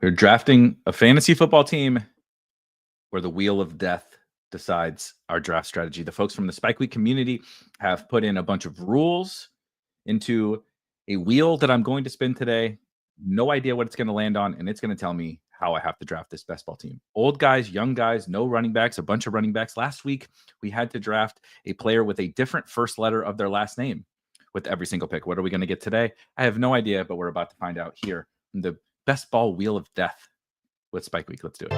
We're drafting a fantasy football team where the wheel of death decides our draft strategy. The folks from the Spike Week community have put in a bunch of rules into a wheel that I'm going to spin today. No idea what it's going to land on, and it's going to tell me how I have to draft this best ball team. Old guys, young guys, no running backs, a bunch of running backs. Last week, we had to draft a player with a different first letter of their last name with every single pick. What are we going to get today? I have no idea, but we're about to find out here in the best ball wheel of death with Spike Week. Let's do it.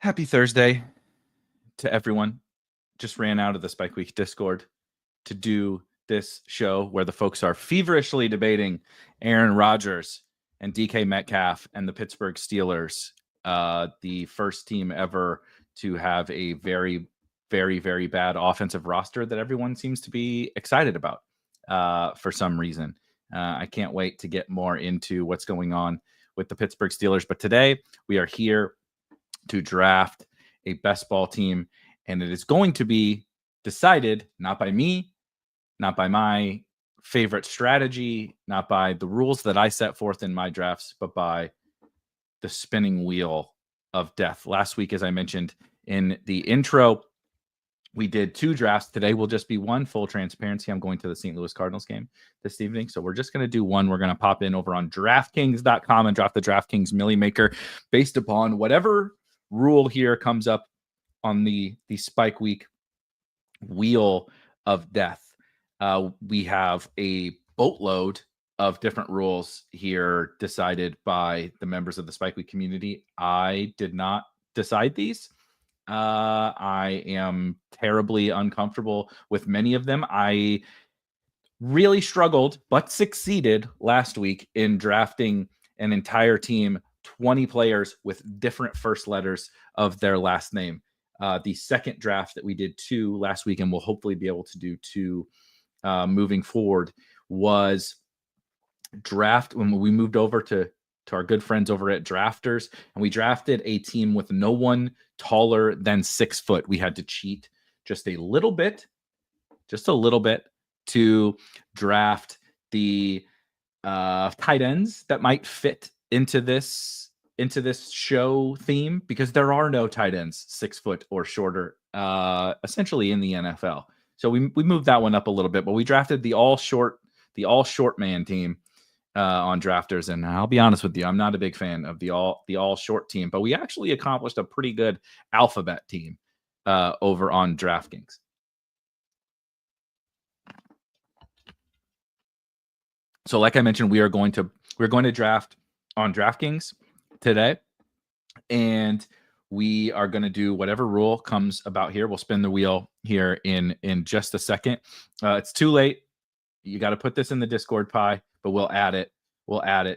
Happy Thursday to everyone. Just ran out of the Spike Week Discord to do this show where the folks are feverishly debating Aaron Rodgers and DK Metcalf and the Pittsburgh Steelers, the first team ever to have a very, very, very bad offensive roster that everyone seems to be excited about for some reason. I can't wait to get more into what's going on with the Pittsburgh Steelers. But today we are here to draft a best ball team, and it is going to be decided not by me, not by my favorite strategy, not by the rules that I set forth in my drafts, but by the spinning wheel of death. Last week, as I mentioned in the intro, we did 2 drafts. Today will just be one. Full transparency, I'm going to the St. Louis Cardinals game this evening, so we're just going to do one. We're going to pop in over on DraftKings.com and draft the DraftKings Millie Maker based upon whatever rule here comes up on the Spike Week wheel of death. We have a boatload of different rules here decided by the members of the Spike Week community. I did not decide these. I am terribly uncomfortable with many of them. I really struggled, but succeeded last week in drafting an entire team, 20 players with different first letters of their last name. The second draft that we did 2 last week, and we'll hopefully be able to do 2 moving forward, was draft when we moved over to our good friends over at Drafters, and we drafted a team with no one taller than 6 foot. We had to cheat just a little bit to draft the tight ends that might fit into this show theme, because there are no tight ends 6 foot or shorter essentially in the NFL. So we moved that one up a little bit, but we drafted the all short man team on Drafters, and I'll be honest with you, I'm not a big fan of the all short team, but we actually accomplished a pretty good alphabet team over on DraftKings. So like I mentioned, we're going to draft on DraftKings today, and we are going to do whatever rule comes about here. We'll spin the wheel here in just a second. It's too late. You got to put this in the Discord pie, but we'll add it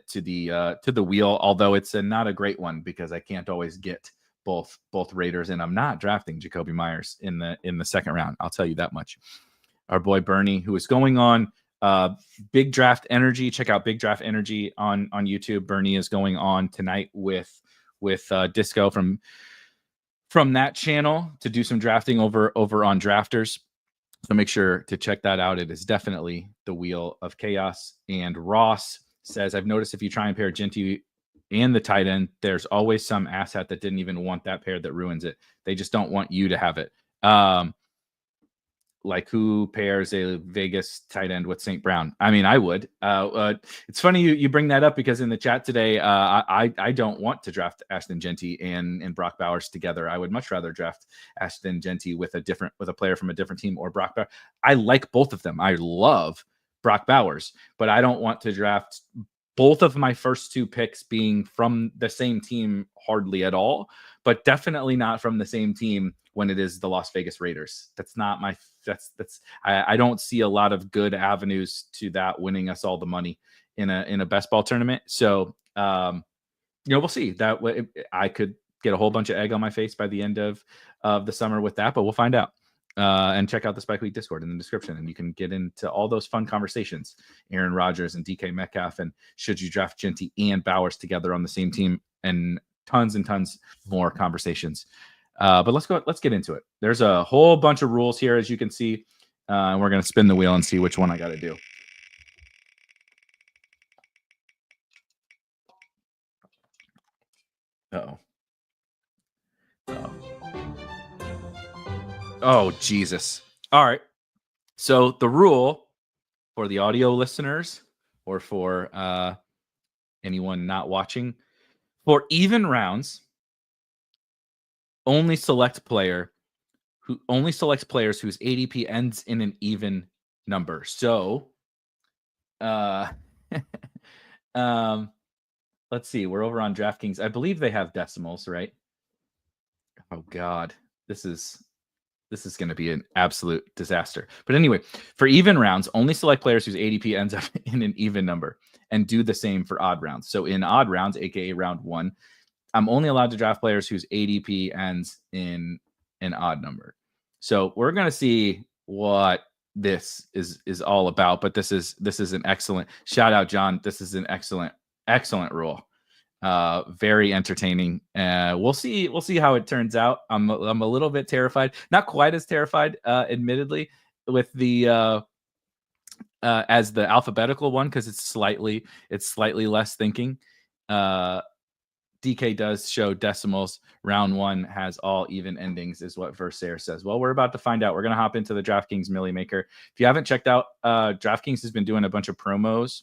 to the wheel, although it's not a great one because I can't always get both Raiders, and I'm not drafting Jacoby Myers in the second round. I'll tell you that much. Our boy Bernie, who is going on Big Draft Energy. Check out Big Draft Energy on YouTube. Bernie is going on tonight with Disco from that channel to do some drafting over on Drafters. So make sure to check that out. It is definitely the wheel of chaos. And Ross says, I've noticed if you try and pair Genty and the tight end, there's always some asshat that didn't even want that pair that ruins it. They just don't want you to have it. Like who pairs a Vegas tight end with St. Brown? I mean, I would. It's funny you bring that up, because in the chat today, I don't want to draft Ashton Genty and Brock Bowers together. I would much rather draft Ashton Genty with a player from a different team, or Brock Bowers. I like both of them. I love Brock Bowers, but I don't want to draft both of my first 2 picks being from the same team hardly at all, but definitely not from the same team when it is the Las Vegas Raiders. I don't see a lot of good avenues to that winning us all the money in a best ball tournament. So, we'll see. That way I could get a whole bunch of egg on my face by the end of the summer with that, but we'll find out. And check out the Spike Week Discord in the description, and you can get into all those fun conversations. Aaron Rodgers and DK Metcalf, and should you draft Genty and Bowers together on the same team, and tons more conversations. But let's get into it. There's a whole bunch of rules here, as you can see, and we're going to spin the wheel and see which one I got to do. Uh-oh. Oh, Jesus. All right. So the rule for the audio listeners, or for anyone not watching, for even rounds, only select players whose ADP ends in an even number. So let's see. We're over on DraftKings. I believe they have decimals, right? Oh God, this is going to be an absolute disaster. But anyway, for even rounds, only select players whose ADP ends up in an even number, and do the same for odd rounds. So in odd rounds, aka round 1, I'm only allowed to draft players whose ADP ends in an odd number. So we're going to see what this is all about. But this is an excellent shout out, John. This is an excellent rule. Very entertaining. We'll see how it turns out. I'm a little bit terrified, not quite as terrified, admittedly, with the as the alphabetical one, because it's slightly less thinking. DK does show decimals. Round 1 has all even endings, is what Versaire says. Well, we're about to find out. We're going to hop into the DraftKings Millie Maker. If you haven't checked out, DraftKings has been doing a bunch of promos.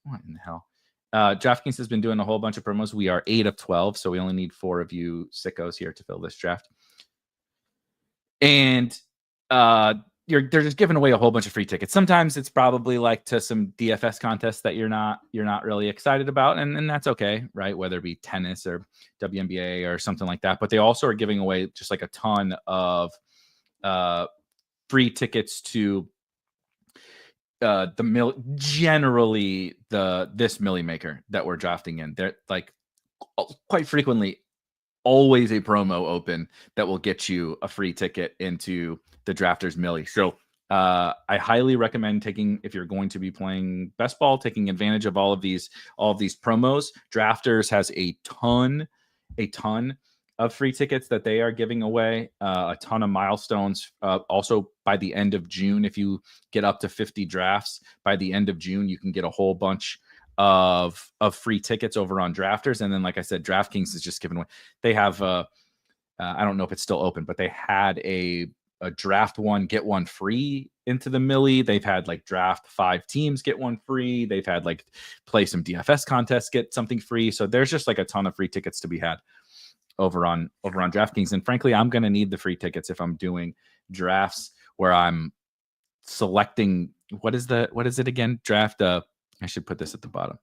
What in the hell? DraftKings has been doing a whole bunch of promos. We are 8 of 12, so we only need 4 of you sickos here to fill this draft. And they're just giving away a whole bunch of free tickets. Sometimes it's probably like to some DFS contests that you're not really excited about, and that's okay, right? Whether it be tennis or WNBA or something like that. But they also are giving away just like a ton of free tickets to generally this Millie Maker that we're drafting in. They're like quite frequently always a promo open that will get you a free ticket into the Drafters Millie. So I highly recommend if you're going to be playing best ball, taking advantage of all of these promos. Drafters has a ton of free tickets that they are giving away, a ton of milestones. Also, by the end of June, if you get up to 50 drafts, by the end of June, you can get a whole bunch of free tickets over on Drafters. And then, like I said, DraftKings is just giving away. They have, I don't know if it's still open, but they had a draft 1, get 1 free into the Millie. They've had like draft 5 teams, get 1 free. They've had like play some DFS contests, get something free. So there's just like a ton of free tickets to be had over on DraftKings. And frankly, I'm going to need the free tickets if I'm doing drafts where I'm selecting, what is it again? Draft, I should put this at the bottom.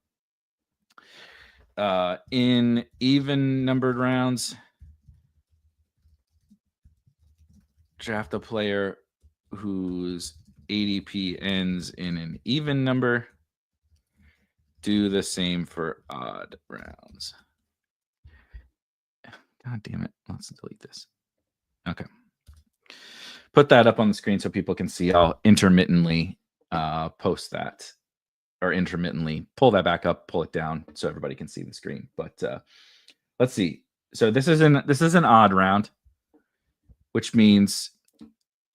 In even numbered rounds, draft a player whose ADP ends in an even number. Do the same for odd rounds. God damn it. Let's delete this. Okay. Put that up on the screen so people can see. I'll intermittently post that, or intermittently pull that back up, pull it down so everybody can see the screen. But let's see. So this is an odd round, which means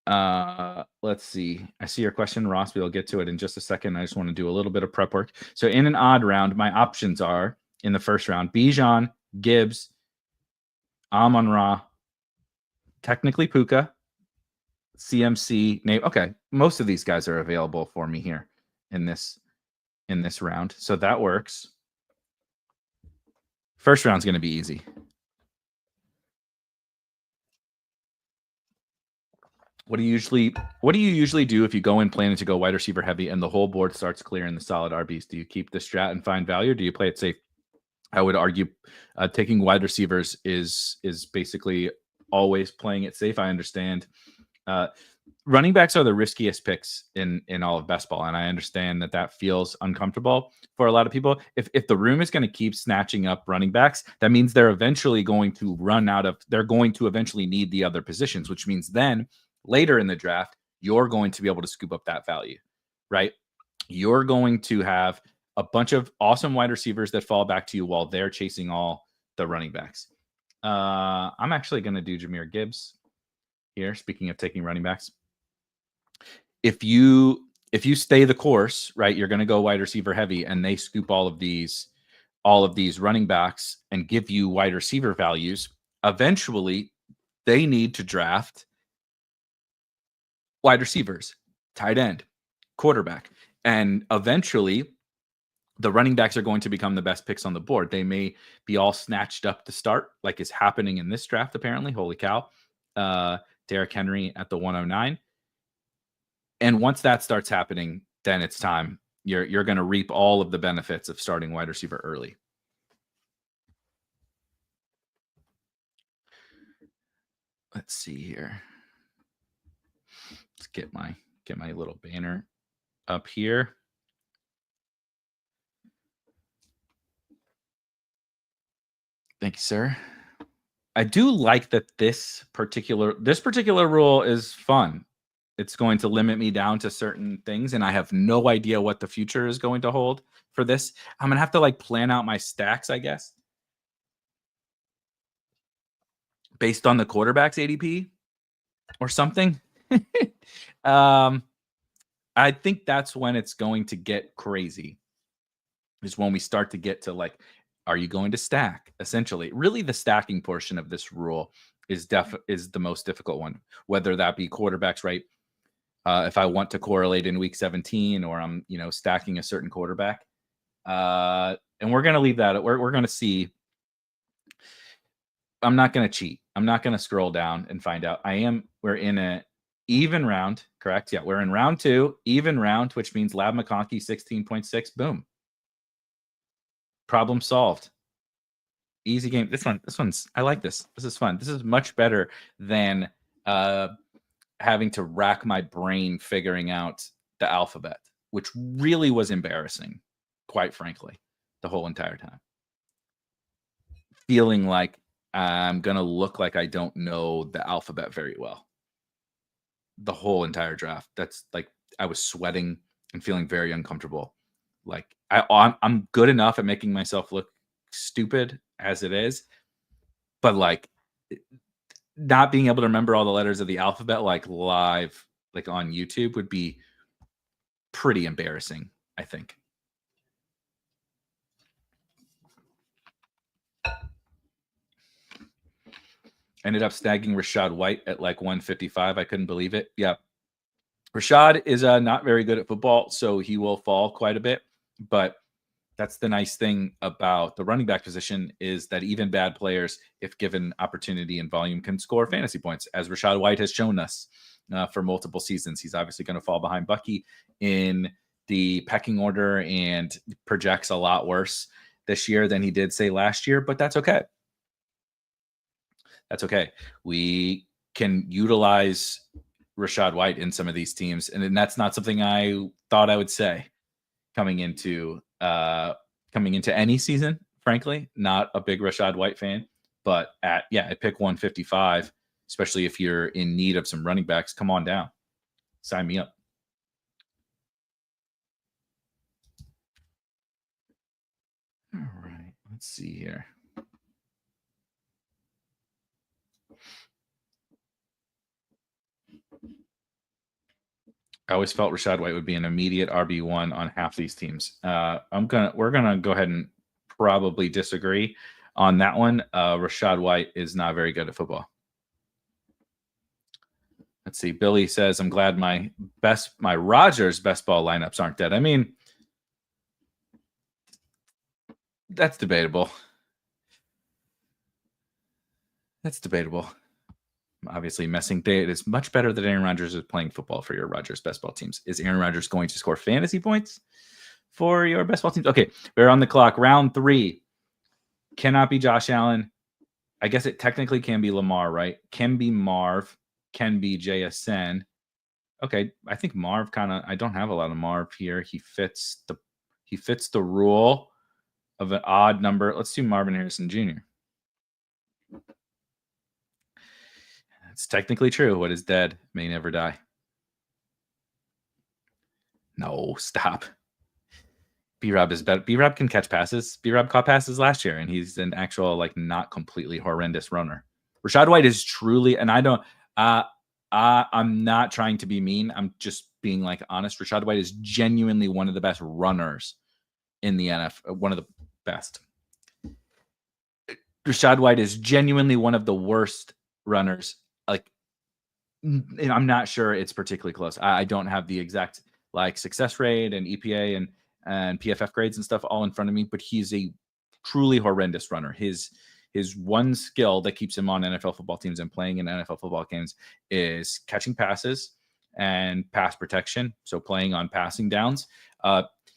let's see. I see your question, Ross. We'll get to it in just a second. I just want to do a little bit of prep work. So in an odd round, my options are in the first round: Bijan, Gibbs, Amon-Ra, technically Puka, CMC, name. Okay, most of these guys are available for me here in this round, so that works. First round's going to be easy. What do you usually do if you go in planning to go wide receiver heavy and the whole board starts clearing the solid RBs? Do you keep the strat and find value, or do you play it safe? I would argue taking wide receivers is basically always playing it safe. I understand running backs are the riskiest picks in all of best ball, and I understand that feels uncomfortable for a lot of people. If the room is going to keep snatching up running backs, that means they're eventually going to run out of. They're going to eventually need the other positions, which means then later in the draft, you're going to be able to scoop up that value, right? You're going to have a bunch of awesome wide receivers that fall back to you while they're chasing all the running backs. I'm actually going to do Jahmyr Gibbs here. Speaking of taking running backs, if you stay the course, right, you're going to go wide receiver heavy, and they scoop all of these running backs and give you wide receiver values. Eventually, they need to draft wide receivers, tight end, quarterback, and eventually the running backs are going to become the best picks on the board. They may be all snatched up to start, like is happening in this draft, apparently. Holy cow. Derrick Henry at the 109. And once that starts happening, then it's time. You're going to reap all of the benefits of starting wide receiver early. Let's see here. Let's get my little banner up here. Thank you, sir. I do like that this particular rule is fun. It's going to limit me down to certain things, and I have no idea what the future is going to hold for this. I'm going to have to like plan out my stacks, I guess, based on the quarterback's ADP or something. I think that's when it's going to get crazy, is when we start to get to like, are you going to stack? Essentially, really the stacking portion of this rule is the most difficult one, whether that be quarterbacks, right? If I want to correlate in week 17, or I'm, stacking a certain quarterback. And we're going to leave that. We're going to see. I'm not going to cheat. I'm not going to scroll down and find out. We're in a even round, correct? Yeah, we're in round 2, even round, which means Lab McConkey 16.6. Boom. Problem solved. Easy game. This one's, I like this. This is fun. This is much better than having to rack my brain figuring out the alphabet, which really was embarrassing, quite frankly, the whole entire time. Feeling like I'm going to look like I don't know the alphabet very well. The whole entire draft. That's like, I was sweating and feeling very uncomfortable. Like I'm good enough at making myself look stupid as it is, but like not being able to remember all the letters of the alphabet, like live, like on YouTube, would be pretty embarrassing, I think. Ended up snagging Rachaad White at like 155. I couldn't believe it. Yeah. Rachaad is not very good at football, so he will fall quite a bit. But that's the nice thing about the running back position, is that even bad players, if given opportunity and volume, can score fantasy points, as Rachaad White has shown us for multiple seasons. He's obviously going to fall behind Bucky in the pecking order and projects a lot worse this year than he did, say, last year, but that's okay. That's okay. We can utilize Rachaad White in some of these teams, and that's not something I thought I would say coming into any season. Frankly, not a big Rachaad White fan, but at pick 155, especially if you're in need of some running backs, come on down, sign me up. All right, let's see here. I always felt Rachaad White would be an immediate RB1 on half these teams. We're gonna go ahead and probably disagree on that one. Rachaad White is not very good at football. Let's see. Billy says, "I'm glad my Rodgers best ball lineups aren't dead." I mean, that's debatable. That's debatable. Obviously messing. It is much better that Aaron Rodgers is playing football for your Rodgers best ball teams. Is Aaron Rodgers going to score fantasy points for your best ball teams? Okay, we're on the clock. Round 3 cannot be Josh Allen. I guess it technically can be Lamar, right? Can be Marv. Can be JSN. Okay, I think Marv I don't have a lot of Marv here. He fits the rule of an odd number. Let's do Marvin Harrison Jr. It's technically true. What is dead may never die. No, stop. B-Rob is better. B-Rob can catch passes. B-Rob caught passes last year, and he's an actual, like, not completely horrendous runner. Rashad White is truly, and I don't, I'm not trying to be mean. I'm just being, like, honest. Rashad White is genuinely one of the best runners in the NFL. One of the best. Rashad White is genuinely one of the worst runners. Like, and I'm not sure it's particularly close. I don't have the exact, like, success rate and EPA and PFF grades and stuff all in front of me, but he's a truly horrendous runner. His one skill that keeps him on NFL football teams and playing in NFL football games is catching passes and pass protection. So playing on passing downs.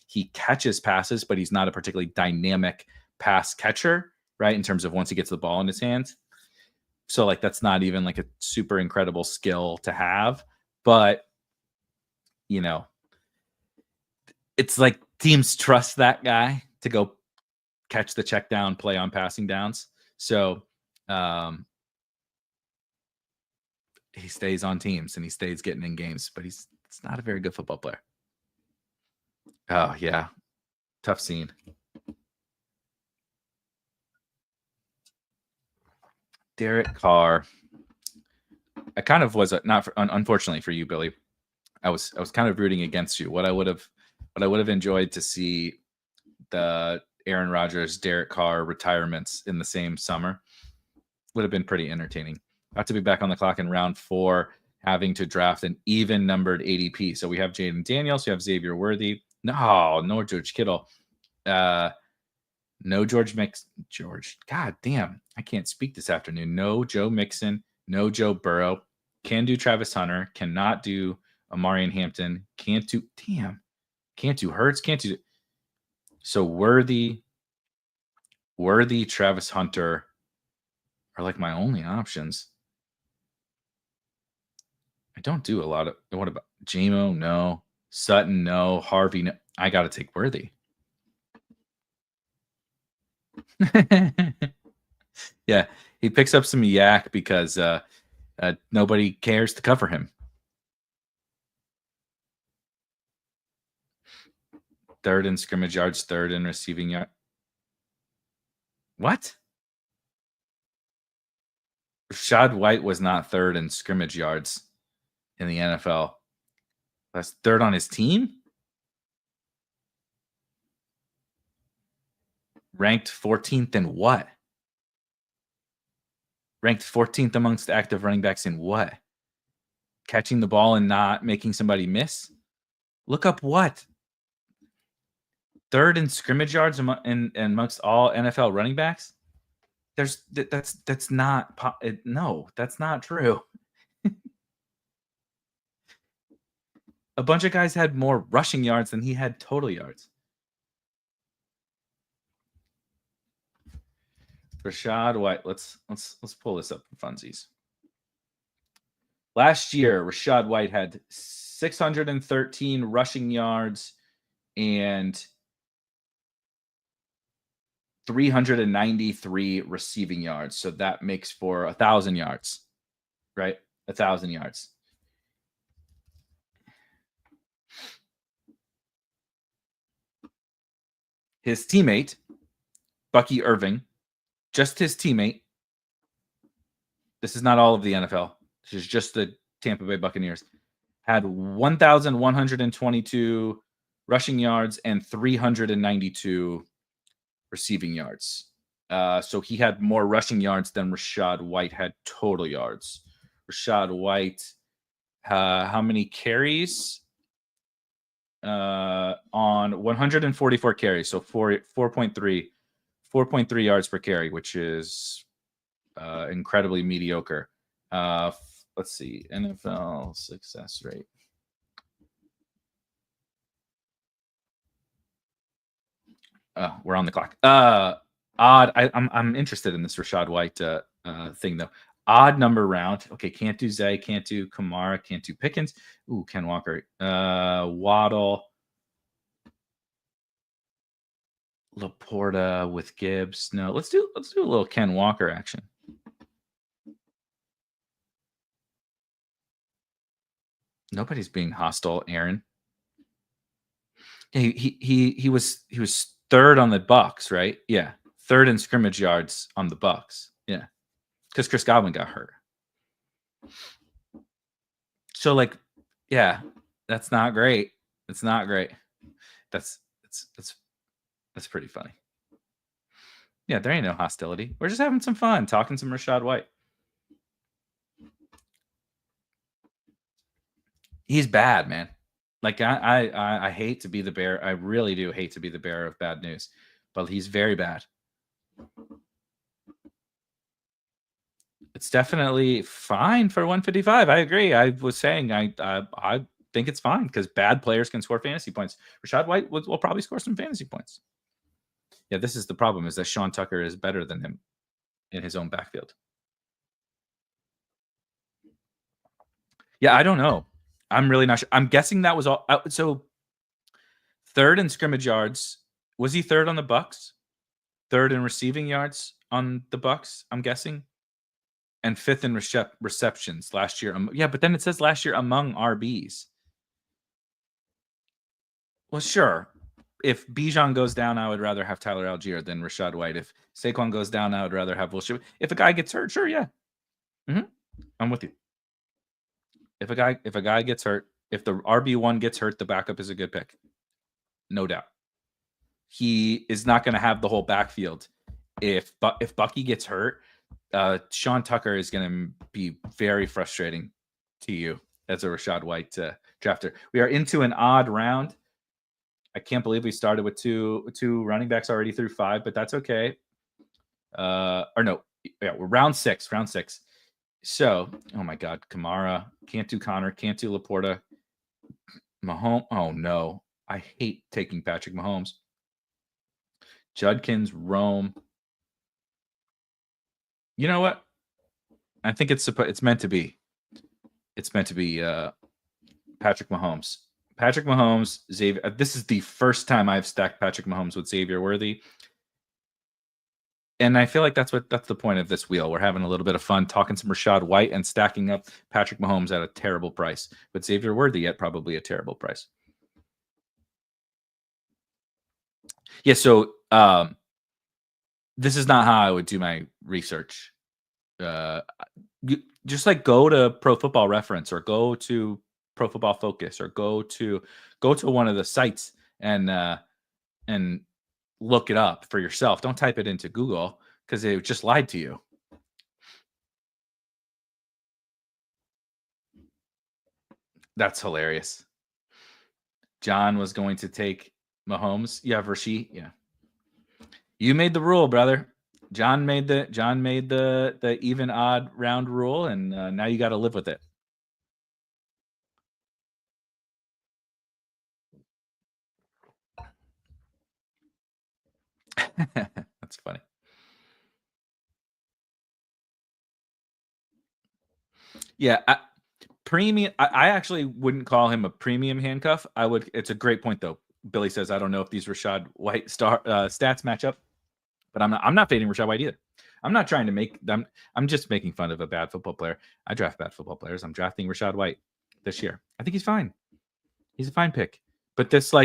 He catches passes, but he's not a particularly dynamic pass catcher, right? In terms of once he gets the ball in his hands. So, like, that's not even like a super incredible skill to have, but, you know, it's like teams trust that guy to go catch the check down, play on passing downs. So, he stays on teams and he stays getting in games, but it's not a very good football player. Oh yeah. Tough scene. Derek Carr. I kind of was unfortunately for you, Billy. I was kind of rooting against you. What I would have enjoyed to see the Aaron Rodgers, Derek Carr retirements in the same summer would have been pretty entertaining. About to be back on the clock in round 4, having to draft an even numbered ADP. So we have Jaden Daniels, you have Xavier Worthy. No George Kittle. No George. God damn, I can't speak this afternoon. No Joe Mixon. No Joe Burrow. Can do Travis Hunter. Cannot do Amarian Hampton. Can't do Hurts. Can't do. So Worthy, Travis Hunter are like my only options. I don't do a lot of. What about Jamo? No. Sutton? No. Harvey? No. I got to take Worthy. Yeah, he picks up some yak because nobody cares to cover him. Third in scrimmage yards, third in receiving yard. What? Rashad White was not third in scrimmage yards in the NFL. That's third on his team? Ranked 14th in what? Ranked 14th amongst active running backs in what? Catching the ball and not making somebody miss? Look up what? Third in scrimmage yards amongst all NFL running backs? That's not no, that's not true. A bunch of guys had more rushing yards than he had total yards. Rashad White. Let's pull this up for funsies. Last year, Rashad White had 613 rushing yards and 393 receiving yards. So that makes for 1,000 yards, right? 1,000 yards. His teammate, Bucky Irving, just his teammate. This is not all of the NFL. This is just the Tampa Bay Buccaneers. Had 1,122 rushing yards and 392 receiving yards. So he had more rushing yards than Rashad White had total yards. Rashad White, how many carries? On 144 carries, so 4.3 yards per carry, which is incredibly mediocre. Let's see, NFL success rate. We're on the clock. Odd. I'm interested in this Rashad White thing though. Odd number round. Okay, can't do Zay, can't do Kamara, can't do Pickens. Ooh, Ken Walker. Waddle. Laporta with Gibbs. No, let's do a little Ken Walker action. Nobody's being hostile, Aaron. He was third on the Bucks, right? Yeah, third in scrimmage yards on the Bucks. Yeah, because Chris Godwin got hurt. So like, yeah, that's not great. It's not great. That's pretty funny. Yeah, there ain't no hostility. We're just having some fun, talking some Rachaad White. He's bad, man. Like I hate to be the bearer. I really do hate to be the bearer of bad news, but he's very bad. It's definitely fine for 155. I agree. I was saying I think it's fine because bad players can score fantasy points. Rachaad White will probably score some fantasy points. Yeah, this is the problem: is that Sean Tucker is better than him in his own backfield. Yeah, I don't know. I'm really not sure. I'm guessing that was all. So third in scrimmage yards. Was he third on the Bucks? Third in receiving yards on the Bucks, I'm guessing. And fifth in receptions last year. Yeah, but then it says last year among RBs. Well, sure. If Bijan goes down, I would rather have Tyler Algier than Rachaad White. If Saquon goes down, I would rather have Will Shipley. If a guy gets hurt, sure, yeah. I'm with you. If a guy gets hurt, if the RB1 gets hurt, the backup is a good pick. No doubt. He is not going to have the whole backfield. If Bucky gets hurt, Sean Tucker is going to be very frustrating to you as a Rachaad White drafter. We are into an odd round. I can't believe we started with two running backs already through 5, but that's okay. Or no, yeah, we're round six. So, oh my God, Kamara, can't do Connor, can't do Laporta. Mahomes, oh no, I hate taking Patrick Mahomes. Judkins, Rome. You know what? I think it's meant to be. It's meant to be Patrick Mahomes. Patrick Mahomes, Xavier. This is the first time I've stacked Patrick Mahomes with Xavier Worthy. And I feel like that's the point of this wheel. We're having a little bit of fun talking some Rachaad White and stacking up Patrick Mahomes at a terrible price, but Xavier Worthy at probably a terrible price. Yeah, so this is not how I would do my research. Just like go to Pro Football Reference or go to Pro Football Focus or go to one of the sites and look it up for yourself. Don't type it into Google because they just lied to you. That's hilarious. John was going to take Mahomes. Yeah, Rasheed. Yeah, you made the rule, brother. John made the even odd round rule, and now you got to live with it. That's funny. Yeah, premium. I actually wouldn't call him a premium handcuff. I would. It's a great point though. Billy says I don't know if these Rachaad White stats match up, but I'm not fading Rachaad White either. I'm not trying to make them. I'm just making fun of a bad football player. I draft bad football players. I'm drafting Rachaad White this year. I think he's fine. He's a fine pick. But this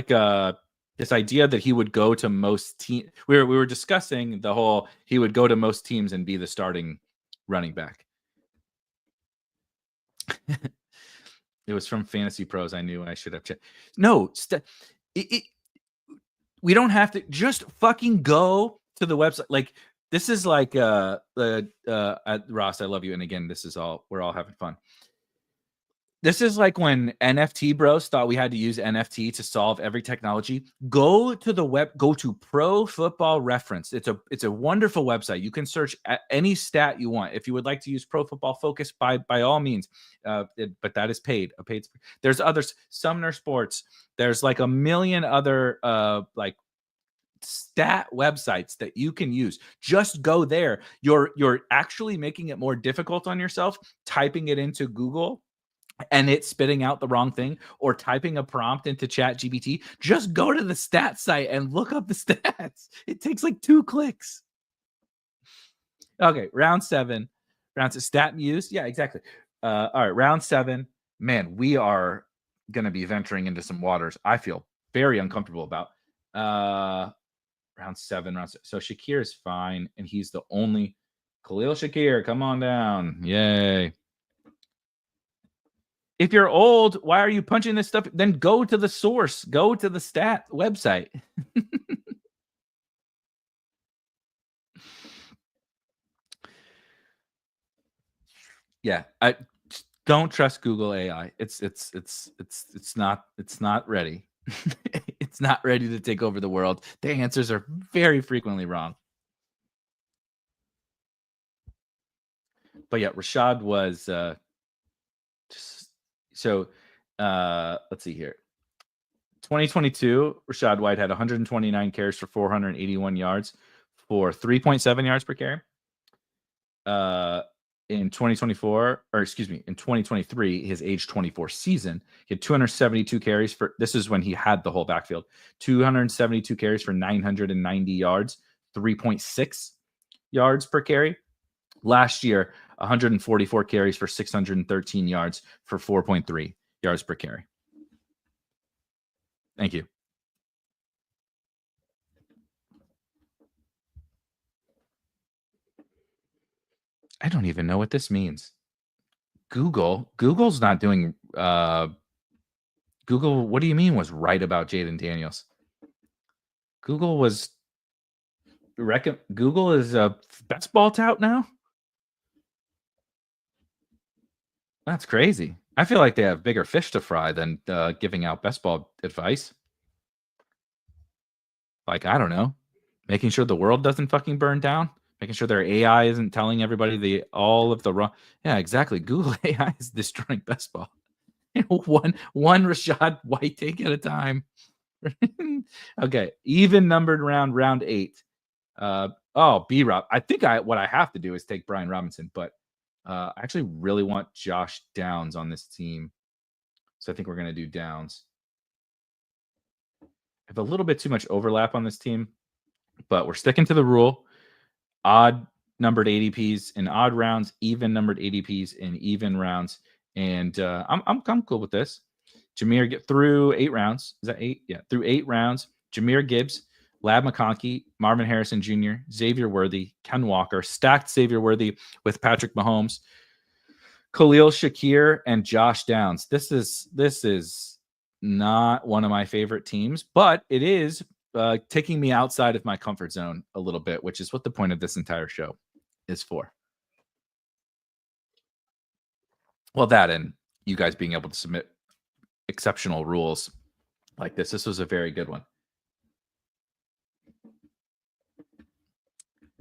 this idea that he would go to most teams. We were discussing the whole he would go to most teams and be the starting running back. It was from Fantasy Pros. I knew I should have checked. No, we don't have to just fucking go to the website. Like this is like Ross, I love you. And again, we're all having fun. This is like when NFT bros thought we had to use NFT to solve every technology. Go to Pro Football Reference. It's a wonderful website. You can search any stat you want. If you would like to use Pro Football Focus, by all means, but that is paid. There's others, Sumner Sports. There's like a million other like stat websites that you can use. Just go there. You're actually making it more difficult on yourself typing it into Google and it's spitting out the wrong thing or typing a prompt into ChatGPT. Just go to the stat site and look up the stats. It takes like 2 clicks. Okay, round 7. Stat Muse. Yeah, exactly. All right, round 7. man, we are going to be venturing into some waters I feel very uncomfortable about. Round 7, so Shakir is fine, and he's the only Khalil Shakir. Come on down, yay! If you're old, why are you punching this stuff? Then go to the source, go to the stat website. Yeah, I don't trust Google AI. It's not ready. It's not ready to take over the world. The answers are very frequently wrong. But yeah, Rashad was so let's see here. 2022, Rashad White had 129 carries for 481 yards for 3.7 yards per carry. In 2024, or excuse me, in 2023, his age 24 season, he had 272 carries for, this is when he had the whole backfield, 272 carries for 990 yards, 3.6 yards per carry. Last year, 144 carries for 613 yards for 4.3 yards per carry. Thank you. I don't even know what this means. Google's not doing Google, what do you mean was right about Jaden Daniels? Google is a best ball tout now? That's crazy. I feel like they have bigger fish to fry than giving out best ball advice. Like, I don't know, making sure the world doesn't fucking burn down, making sure their AI isn't telling everybody all of the wrong. Yeah, exactly. Google AI is destroying best ball. one Rashad White take at a time. Okay, even numbered round 8. B-Rob. I think what I have to do is take Brian Robinson, but I actually really want Josh Downs on this team. So I think we're going to do Downs. I have a little bit too much overlap on this team, but we're sticking to the rule. Odd numbered ADPs in odd rounds, even numbered ADPs in even rounds. And I'm cool with this. Jameer get through 8 rounds. Is that 8? Yeah, through 8 rounds. Jameer Gibbs, Lab McConkey, Marvin Harrison Jr., Xavier Worthy, Ken Walker, stacked Xavier Worthy with Patrick Mahomes, Khalil Shakir, and Josh Downs. This is not one of my favorite teams, but it is taking me outside of my comfort zone a little bit, which is what the point of this entire show is for. Well, that and you guys being able to submit exceptional rules like this. This was a very good one.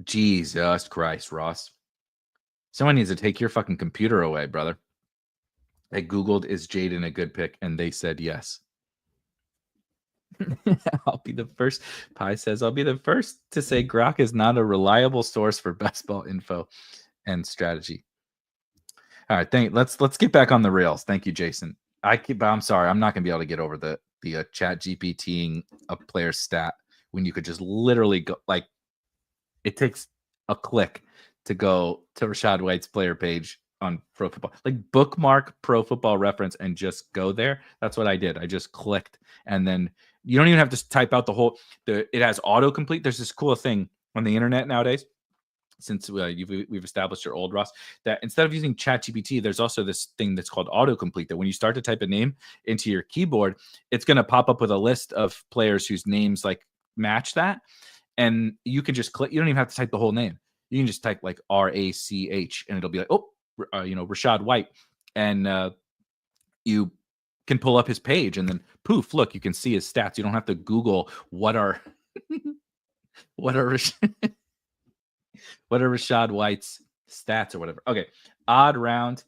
Jesus Christ, Ross. Someone needs to take your fucking computer away, brother. I Googled, is Jaden a good pick? And they said yes. I'll be the first. Pi says, I'll be the first to say Grok is not a reliable source for best ball info and strategy. All right, let's get back on the rails. Thank you, Jason. I'm sorry, I'm not gonna be able to get over the chat GPTing a player's stat when you could just literally go, like, it takes a click to go to Rashad White's player page on Pro Football, like bookmark Pro Football Reference and just go there. That's what I did. I just clicked, and then you don't even have to type out the whole. It has autocomplete. There's this cool thing on the internet nowadays, since we've established your old Ross, that instead of using ChatGPT, there's also this thing that's called autocomplete, that when you start to type a name into your keyboard, it's going to pop up with a list of players whose names like match that. And you can just click, you don't even have to type the whole name. You can just type like RACH and it'll be like, Rashad White. And you can pull up his page and then poof, look, you can see his stats. You don't have to Google what are Rashad White's stats or whatever. Okay. Odd round.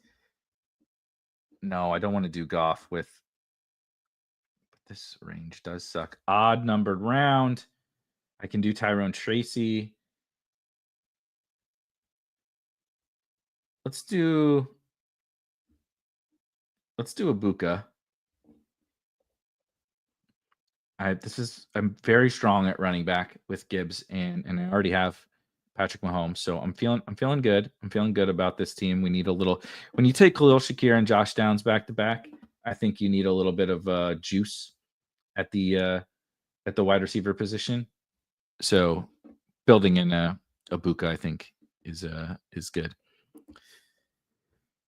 No, I don't want to do Goff with. This range does suck. Odd numbered round. I can do Tyrone Tracy. Let's do Ibuka. I'm very strong at running back with Gibbs, and I already have Patrick Mahomes. So I'm feeling good. I'm feeling good about this team. We need a little when you take Khalil Shakir and Josh Downs back to back. I think you need a little bit of juice at the wide receiver position. So building in Ibuka, I think, is good.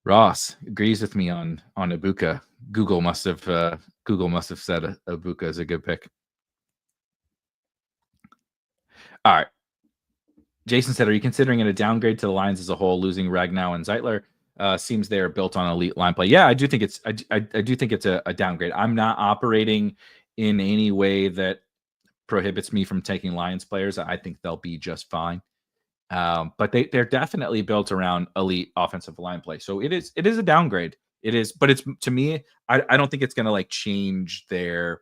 Ross agrees with me on Ibuka. Google must have said Ibuka is a good pick. All right. Jason said, "Are you considering it a downgrade to the Lions as a whole, losing Ragnow and Zeitler? Seems they are built on elite line play." Yeah, I do think it's I do think it's a downgrade. I'm not operating in any way that prohibits me from taking Lions players. I think they'll be just fine. But they're definitely built around elite offensive line play. So it is a downgrade. It is, but it's to me, I don't think it's gonna like change their,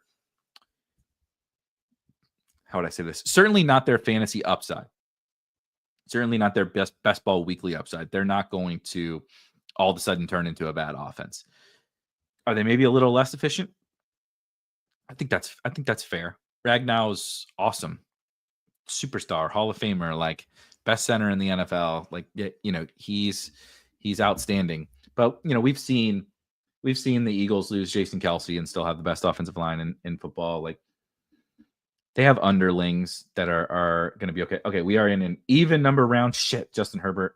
how would I say this? Certainly not their fantasy upside. Certainly not their best ball weekly upside. They're not going to all of a sudden turn into a bad offense. Are they maybe a little less efficient? I think that's fair. Ragnow's awesome. Superstar, Hall of Famer, like best center in the NFL. Like, you know, he's outstanding. But, you know, we've seen the Eagles lose Jason Kelce and still have the best offensive line in football. Like, they have underlings that are going to be okay. Okay, we are in an even number round. Shit, Justin Herbert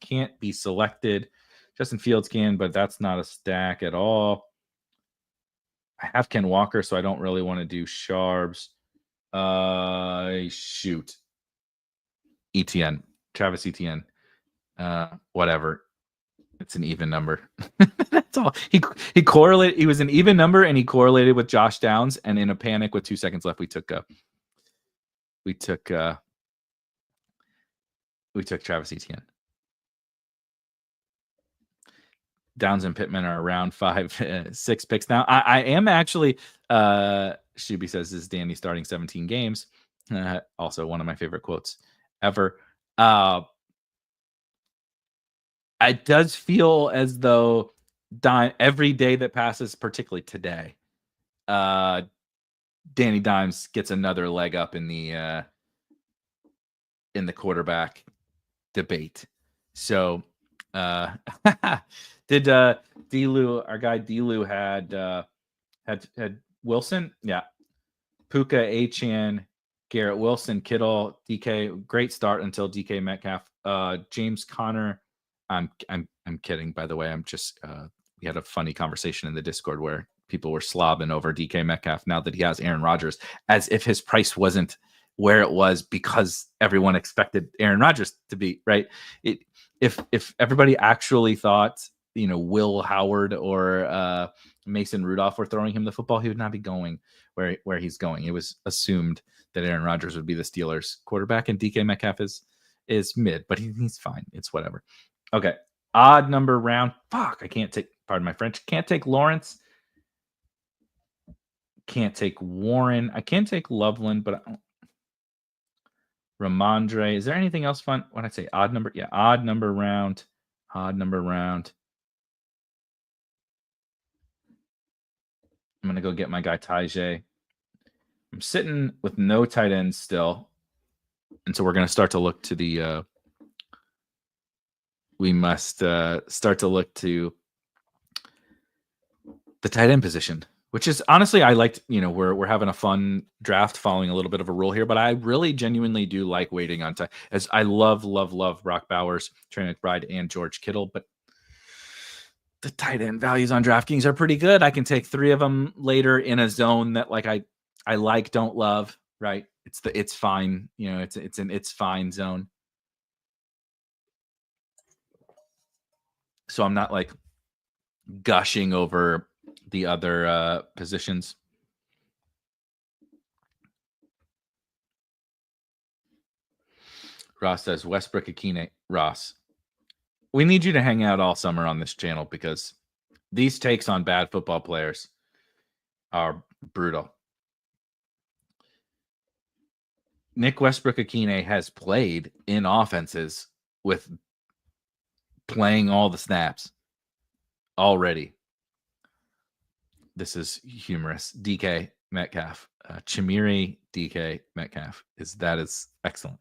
can't be selected. Justin Fields can, but that's not a stack at all. I have Ken Walker, so I don't really want to do Sharbs. Shoot. ETN, Travis Etienne. Whatever. It's an even number. That's all. He correlated. He was an even number, and he correlated with Josh Downs. And in a panic, with 2 seconds left, we took Travis Etienne. Downs and Pittman are around 5-6 picks now. I am actually. Shuby says, "Is Danny starting 17 games?" Also, one of my favorite quotes ever. It does feel as though every day that passes, particularly today, Danny Dimes gets another leg up in the quarterback debate. So, did D-Lou, our guy D-Lou had Wilson? Yeah. Puka, Achane, Garrett Wilson, Kittle, DK. Great start until DK Metcalf. James Conner. I'm kidding, by the way. I'm just we had a funny conversation in the Discord where people were slobbing over DK Metcalf now that he has Aaron Rodgers, as if his price wasn't where it was because everyone expected Aaron Rodgers to be, right? If everybody actually thought, you know, Will Howard or Mason Rudolph were throwing him the football, he would not be going where he's going. It was assumed that Aaron Rodgers would be the Steelers quarterback, and DK Metcalf is mid, but he's fine. It's whatever. Okay. Odd number round. Fuck. I can't take, pardon my French. Can't take Lawrence. Can't take Warren. I can take Loveland, but Ramondre. Is there anything else fun? When I say odd number, yeah, odd number round. Odd number round. I'm gonna go get my guy Tajay. I'm sitting with no tight ends still, and so we're gonna start to look to the. We must start to look to the tight end position, which is honestly, I liked, you know, we're having a fun draft following a little bit of a rule here, but I really genuinely do like waiting on time, as I love Brock Bowers, Trey McBride, and George Kittle, but the tight end values on DraftKings are pretty good. I can take 3 of them later in a zone that like I like, don't love, right? It's fine, you know, it's fine zone. So I'm not like gushing over the other positions. Ross says Westbrook Akine. Ross, we need you to hang out all summer on this channel because these takes on bad football players are brutal. Nick Westbrook Akine has played in offenses with playing all the snaps already. This is humorous. DK Metcalf. Chimere DK Metcalf. That is excellent.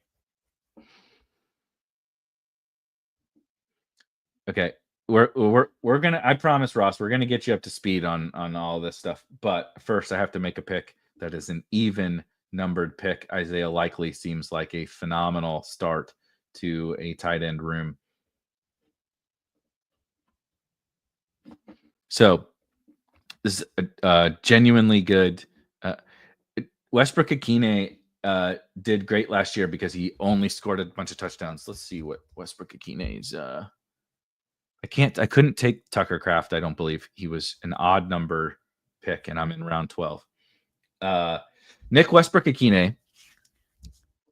Okay. We're gonna, I promise, Ross, we're gonna get you up to speed on all this stuff. But first I have to make a pick that is an even numbered pick. Isaiah Likely seems like a phenomenal start to a tight end room. So this is genuinely good. Westbrook Akine did great last year because he only scored a bunch of touchdowns. Let's see what Westbrook Akine's. I couldn't take Tucker Kraft. I don't believe he was an odd number pick, and I'm in round 12. Nick Westbrook Akine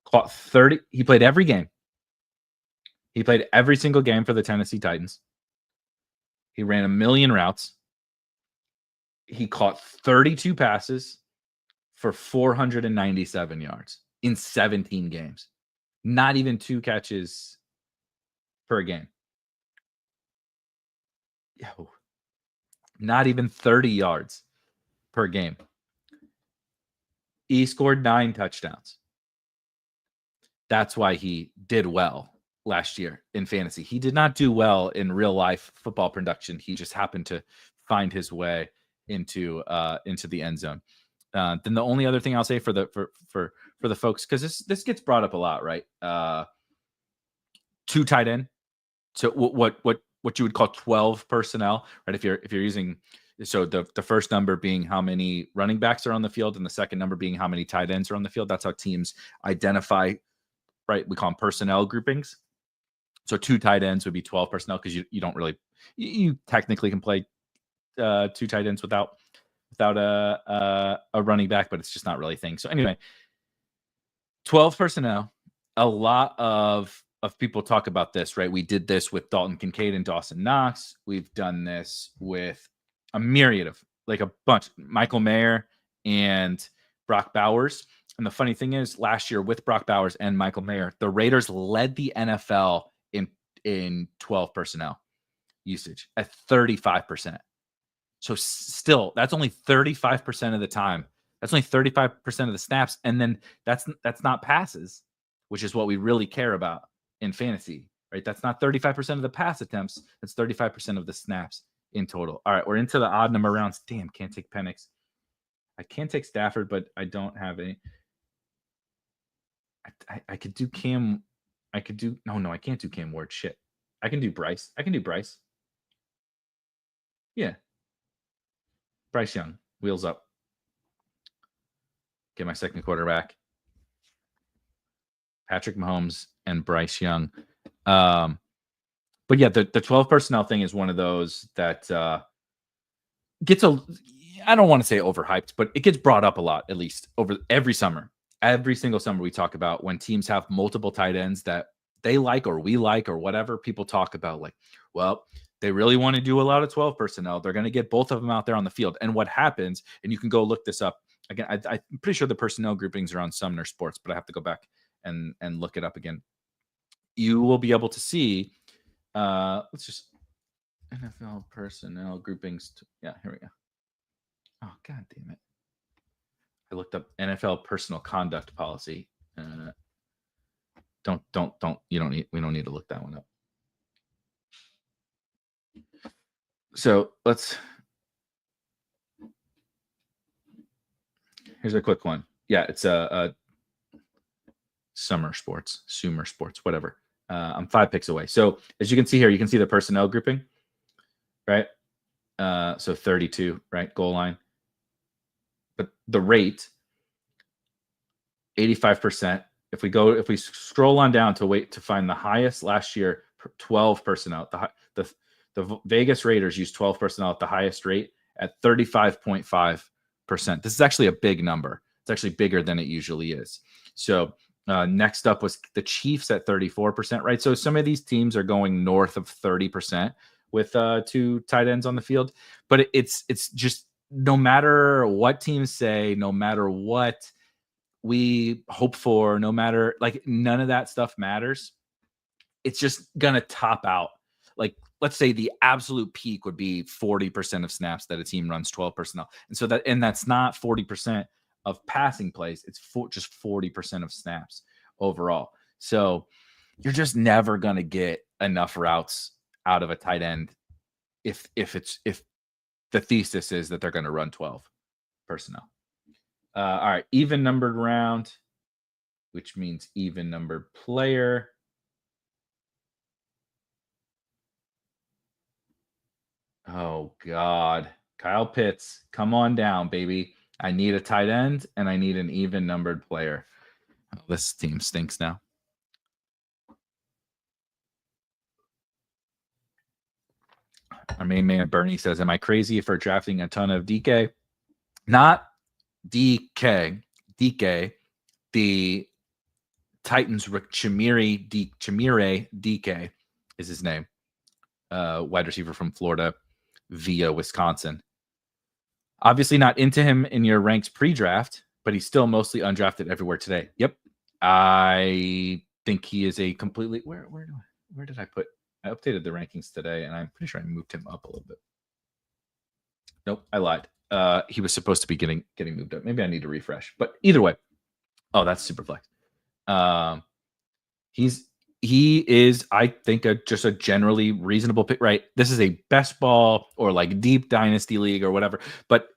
caught 30. He played every game. He played every single game for the Tennessee Titans. He ran a million routes. He caught 32 passes for 497 yards in 17 games. Not even 2 catches per game. Yo, not even 30 yards per game. He scored 9 touchdowns. That's why he did well last year in fantasy. He did not do well in real life football production. He just happened to find his way into the end zone. Then the only other thing I'll say for the folks, because this gets brought up a lot, right? 2 tight end. So what you would call 12 personnel, right? If you're using, so the first number being how many running backs are on the field, and the second number being how many tight ends are on the field. That's how teams identify, right? We call them personnel groupings. So 2 tight ends would be 12 personnel, because you don't really, you technically can play 2 tight ends without a running back, but it's just not really a thing. So anyway, 12 personnel. A lot of people talk about this, right? We did this with Dalton Kincaid and Dawson Knox. We've done this with a myriad of, like, a bunch, Michael Mayer and Brock Bowers. And the funny thing is, last year with Brock Bowers and Michael Mayer, the Raiders led the NFL in 12 personnel usage at 35%. So still, that's only 35% of the time. That's only 35% of the snaps. And then that's not passes, which is what we really care about in fantasy, right? That's not 35% of the pass attempts. That's 35% of the snaps in total. All right, we're into the odd number rounds. Damn, can't take Penix. I can't take Stafford, but I don't have any. I could do Cam. I could do, no, I can't do Cam Ward. Shit. I can do Bryce. Yeah. Bryce Young, wheels up. Get my second quarterback. Patrick Mahomes and Bryce Young. But yeah, the 12 personnel thing is one of those that gets I don't want to say overhyped, but it gets brought up a lot, at least over every summer. Every single summer we talk about when teams have multiple tight ends that they like or we like or whatever. People talk about, like, well, they really want to do a lot of 12 personnel. They're going to get both of them out there on the field. And what happens, and you can go look this up. Again, I'm pretty sure the personnel groupings are on Sumner Sports, but I have to go back and look it up again. You will be able to see, let's just, NFL personnel groupings. Yeah, here we go. Oh, God damn it. I looked up NFL personal conduct policy. We don't need to look that one up. So here's a quick one. Yeah, it's a Sumer Sports, whatever. I'm 5 picks away. So as you can see here, you can see the personnel grouping, right? So 32, right? Goal line. But the rate, 85%. If we scroll on down to find the highest last year, 12 personnel. The Vegas Raiders used 12 personnel at the highest rate at 35.5%. This is actually a big number. It's actually bigger than it usually is. So next up was the Chiefs at 34%, right? So some of these teams are going north of 30% with 2 tight ends on the field. But it's just, no matter what teams say, no matter what we hope for, no matter, like, none of that stuff matters. It's just gonna top out. Like, let's say the absolute peak would be 40% of snaps that a team runs 12 personnel. And that's not 40% of passing plays. It's just 40% of snaps overall. So you're just never going to get enough routes out of a tight end if the thesis is that they're going to run 12 personnel. All right, even numbered round, which means even numbered player. Oh God, Kyle Pitts, come on down, baby. I need a tight end and I need an even numbered player. Oh, this team stinks now. Our main man Bernie says, "Am I crazy for drafting a ton of DK? Not DK. DK. The Titans Chimere DK is his name. Wide receiver from Florida via Wisconsin. Obviously not into him in your ranks pre-draft, but he's still mostly undrafted everywhere today. Yep. I think he is a completely where did I put? I updated the rankings today, and I'm pretty sure I moved him up a little bit. Nope, I lied. He was supposed to be getting moved up. Maybe I need to refresh. But either way, oh, that's super flex. He is, I think, just a generally reasonable pick, right? This is a best ball or like deep dynasty league or whatever. But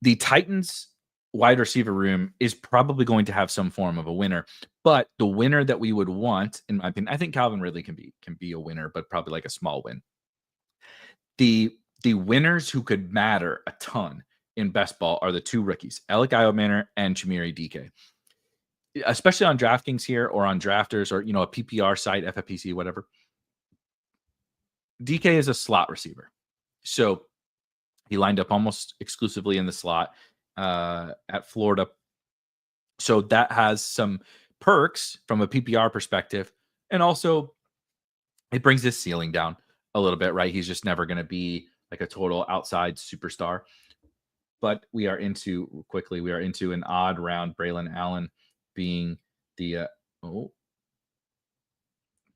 the Titans wide receiver room is probably going to have some form of a winner. But the winner that we would want, in my opinion, I think Calvin Ridley can be a winner, but probably like a small win. The winners who could matter a ton in best ball are the two rookies, Erik Beimfohr and Chimere DK. Especially on DraftKings here or on Drafters or, a PPR site, FFPC, whatever. DK is a slot receiver. So he lined up almost exclusively in the slot at Florida. So that has some perks from a PPR perspective. And also it brings his ceiling down a little bit, right? He's just never going to be like a total outside superstar. But we are into an odd round. Braylon Allen being the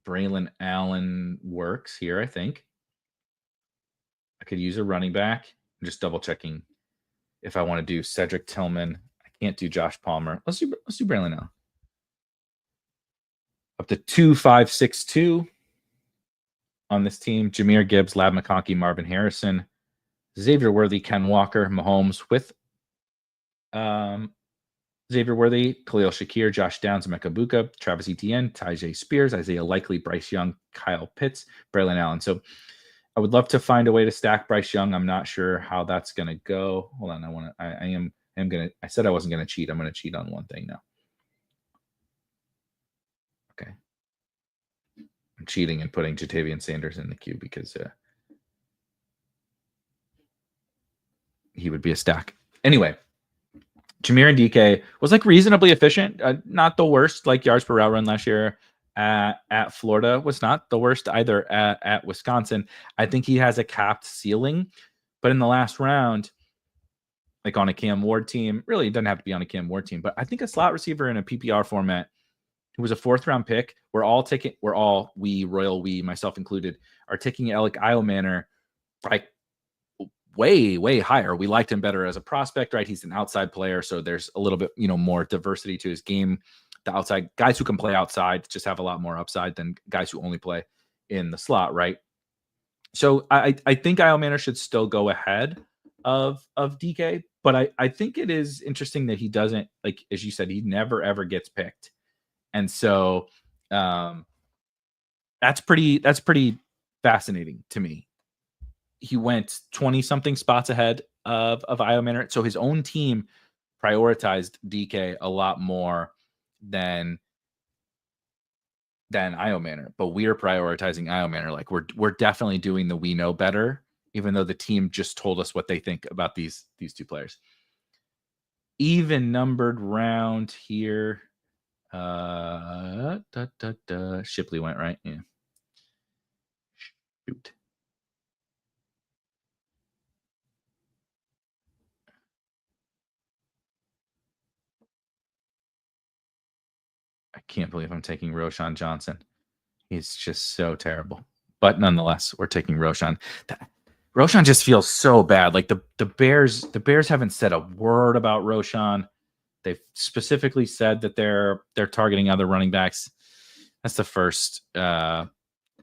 Braylon Allen works here. I think I could use a running back. I'm just double checking if I want to do Cedric Tillman. I can't do Josh Palmer. Let's do Braylon Allen. Up to 2.562 on this team. Jahmyr Gibbs, Lab McConkey, Marvin Harrison, Xavier Worthy, Ken Walker, Mahomes with Xavier Worthy, Khalil Shakir, Josh Downs, Emeka Buka, Travis Etienne, Tyjae Spears, Isaiah Likely, Bryce Young, Kyle Pitts, Braylon Allen. So I would love to find a way to stack Bryce Young. I'm not sure how that's going to go. Hold on. I said I wasn't going to cheat. I'm going to cheat on one thing now. Okay. I'm cheating and putting Jatavian Sanders in the queue because he would be a stack. Anyway. Jahmyr and DK was like reasonably efficient, not the worst. Like yards per route run last year at Florida was not the worst either at Wisconsin. I think he has a capped ceiling, but in the last round, like on a Cam Ward team, really it doesn't have to be on a Cam Ward team, but I think a slot receiver in a PPR format who was a 4th round pick. We, myself included, are taking Erik Beimfohr like way higher. We liked him better as a prospect, right? He's an outside player, so there's a little bit, more diversity to his game. The outside guys who can play outside just have a lot more upside than guys who only play in the slot, right? So I think Beimfohr should still go ahead of DK, but I think it is interesting that he doesn't, like as you said, he never ever gets picked, and so that's pretty fascinating to me. He went 20 something spots ahead of Beimfohr. So his own team prioritized DK a lot more than Beimfohr, but we're prioritizing Beimfohr. Like we're definitely doing the we know better, even though the team just told us what they think about these two players. Even numbered round here. Shipley went right. Yeah. Shoot. I can't believe I'm taking Roschon Johnson. He's just so terrible. But nonetheless, we're taking Roschon. Roschon just feels so bad. Like the Bears haven't said a word about Roschon. They've specifically said that they're targeting other running backs. That's the first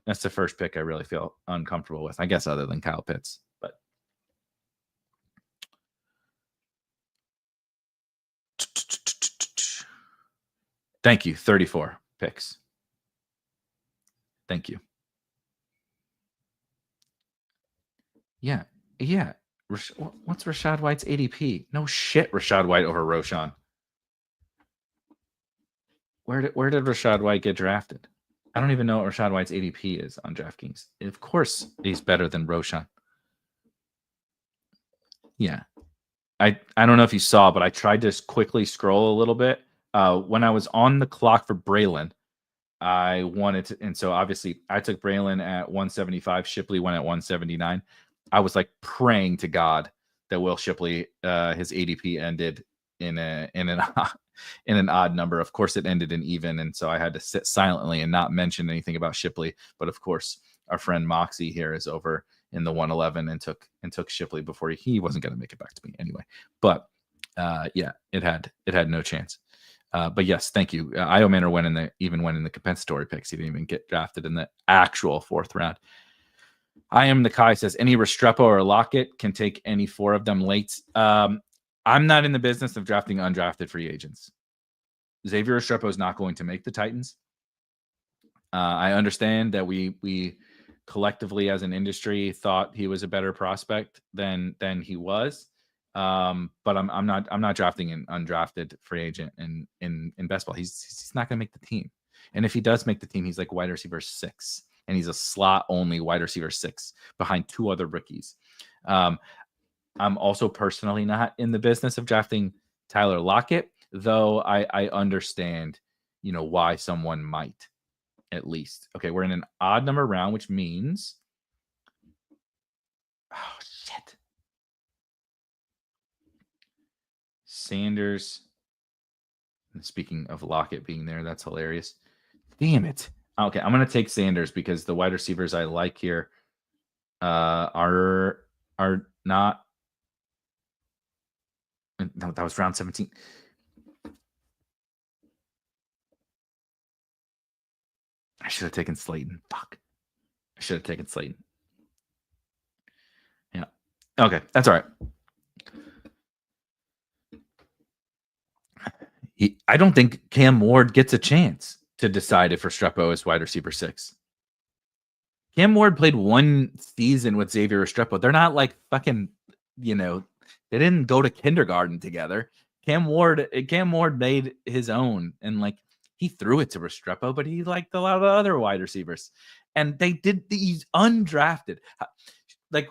That's the first pick I really feel uncomfortable with, I guess, other than Kyle Pitts. But thank you. 34 picks. Thank you. Yeah. Yeah. What's Rachaad White's ADP? No shit, Rachaad White over Roschon. Where did Rachaad White get drafted? I don't even know what Rachaad White's ADP is on DraftKings. Of course, he's better than Roschon. Yeah. I don't know if you saw, but I tried to quickly scroll a little bit. When I was on the clock for Braylon, I wanted to, and so obviously I took Braylon at 175. Shipley went at 179. I was like praying to God that Will Shipley, his ADP ended in an in an odd number. Of course, it ended in even, and so I had to sit silently and not mention anything about Shipley. But of course, our friend Moxie here is over in the 111 and took Shipley before he wasn't going to make it back to me anyway. But yeah, it had no chance. But yes, thank you. Io Manor went in the compensatory picks. He didn't even get drafted in the actual fourth round. I am the Kai says any Restrepo or Lockett can take any four of them late. I'm not in the business of drafting undrafted free agents. Xavier Restrepo is not going to make the Titans. I understand that we collectively as an industry thought he was a better prospect than he was. But I'm not drafting an undrafted free agent in best ball. He's not going to make the team. And if he does make the team, he's like wide receiver 6, and he's a slot only wide receiver 6 behind 2 other rookies. I'm also personally not in the business of drafting Tyler Lockett, though I understand, why someone might, at least. Okay, we're in an odd number round, which means, oh shit, Sanders. Speaking of Lockett being there, that's hilarious. Damn it. Okay, I'm gonna take Sanders because the wide receivers I like here are not. No, that was round 17. I should have taken Slayton. Fuck. I should have taken Slayton. Yeah. Okay, that's all right. I don't think Cam Ward gets a chance to decide if Restrepo is wide receiver 6. Cam Ward played one season with Xavier Restrepo. They're not like fucking, they didn't go to kindergarten together. Cam Ward made his own, and like he threw it to Restrepo, but he liked a lot of other wide receivers, and he's undrafted. Like,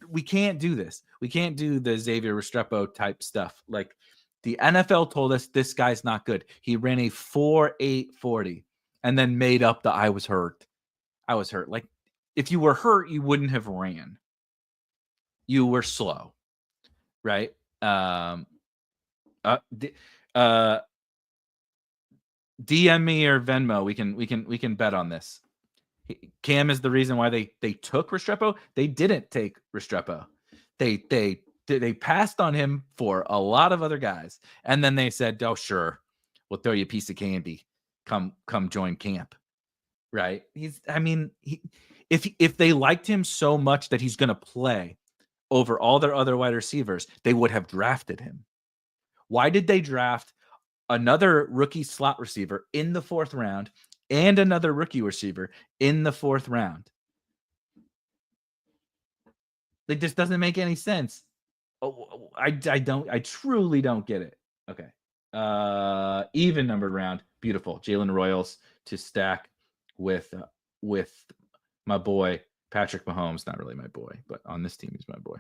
we can't do this. We can't do the Xavier Restrepo type stuff. Like, the NFL told us this guy's not good. He ran a 4.840 and then made up the I was hurt. Like, if you were hurt, you wouldn't have ran. You were slow, right? DM me or Venmo. We can bet on this. Cam is the reason why they took Restrepo. They didn't take Restrepo. They passed on him for a lot of other guys, and then they said, "Oh, sure, we'll throw you a piece of candy. Come join camp." Right? If they liked him so much that he's going to play over all their other wide receivers, they would have drafted him. Why did they draft another rookie slot receiver in the 4th round and another rookie receiver in the 4th round? Like, this doesn't make any sense. I truly don't get it. Okay. Even numbered round. Beautiful. Jalen Royals to stack with my boy Patrick Mahomes. Not really my boy, but on this team he's my boy.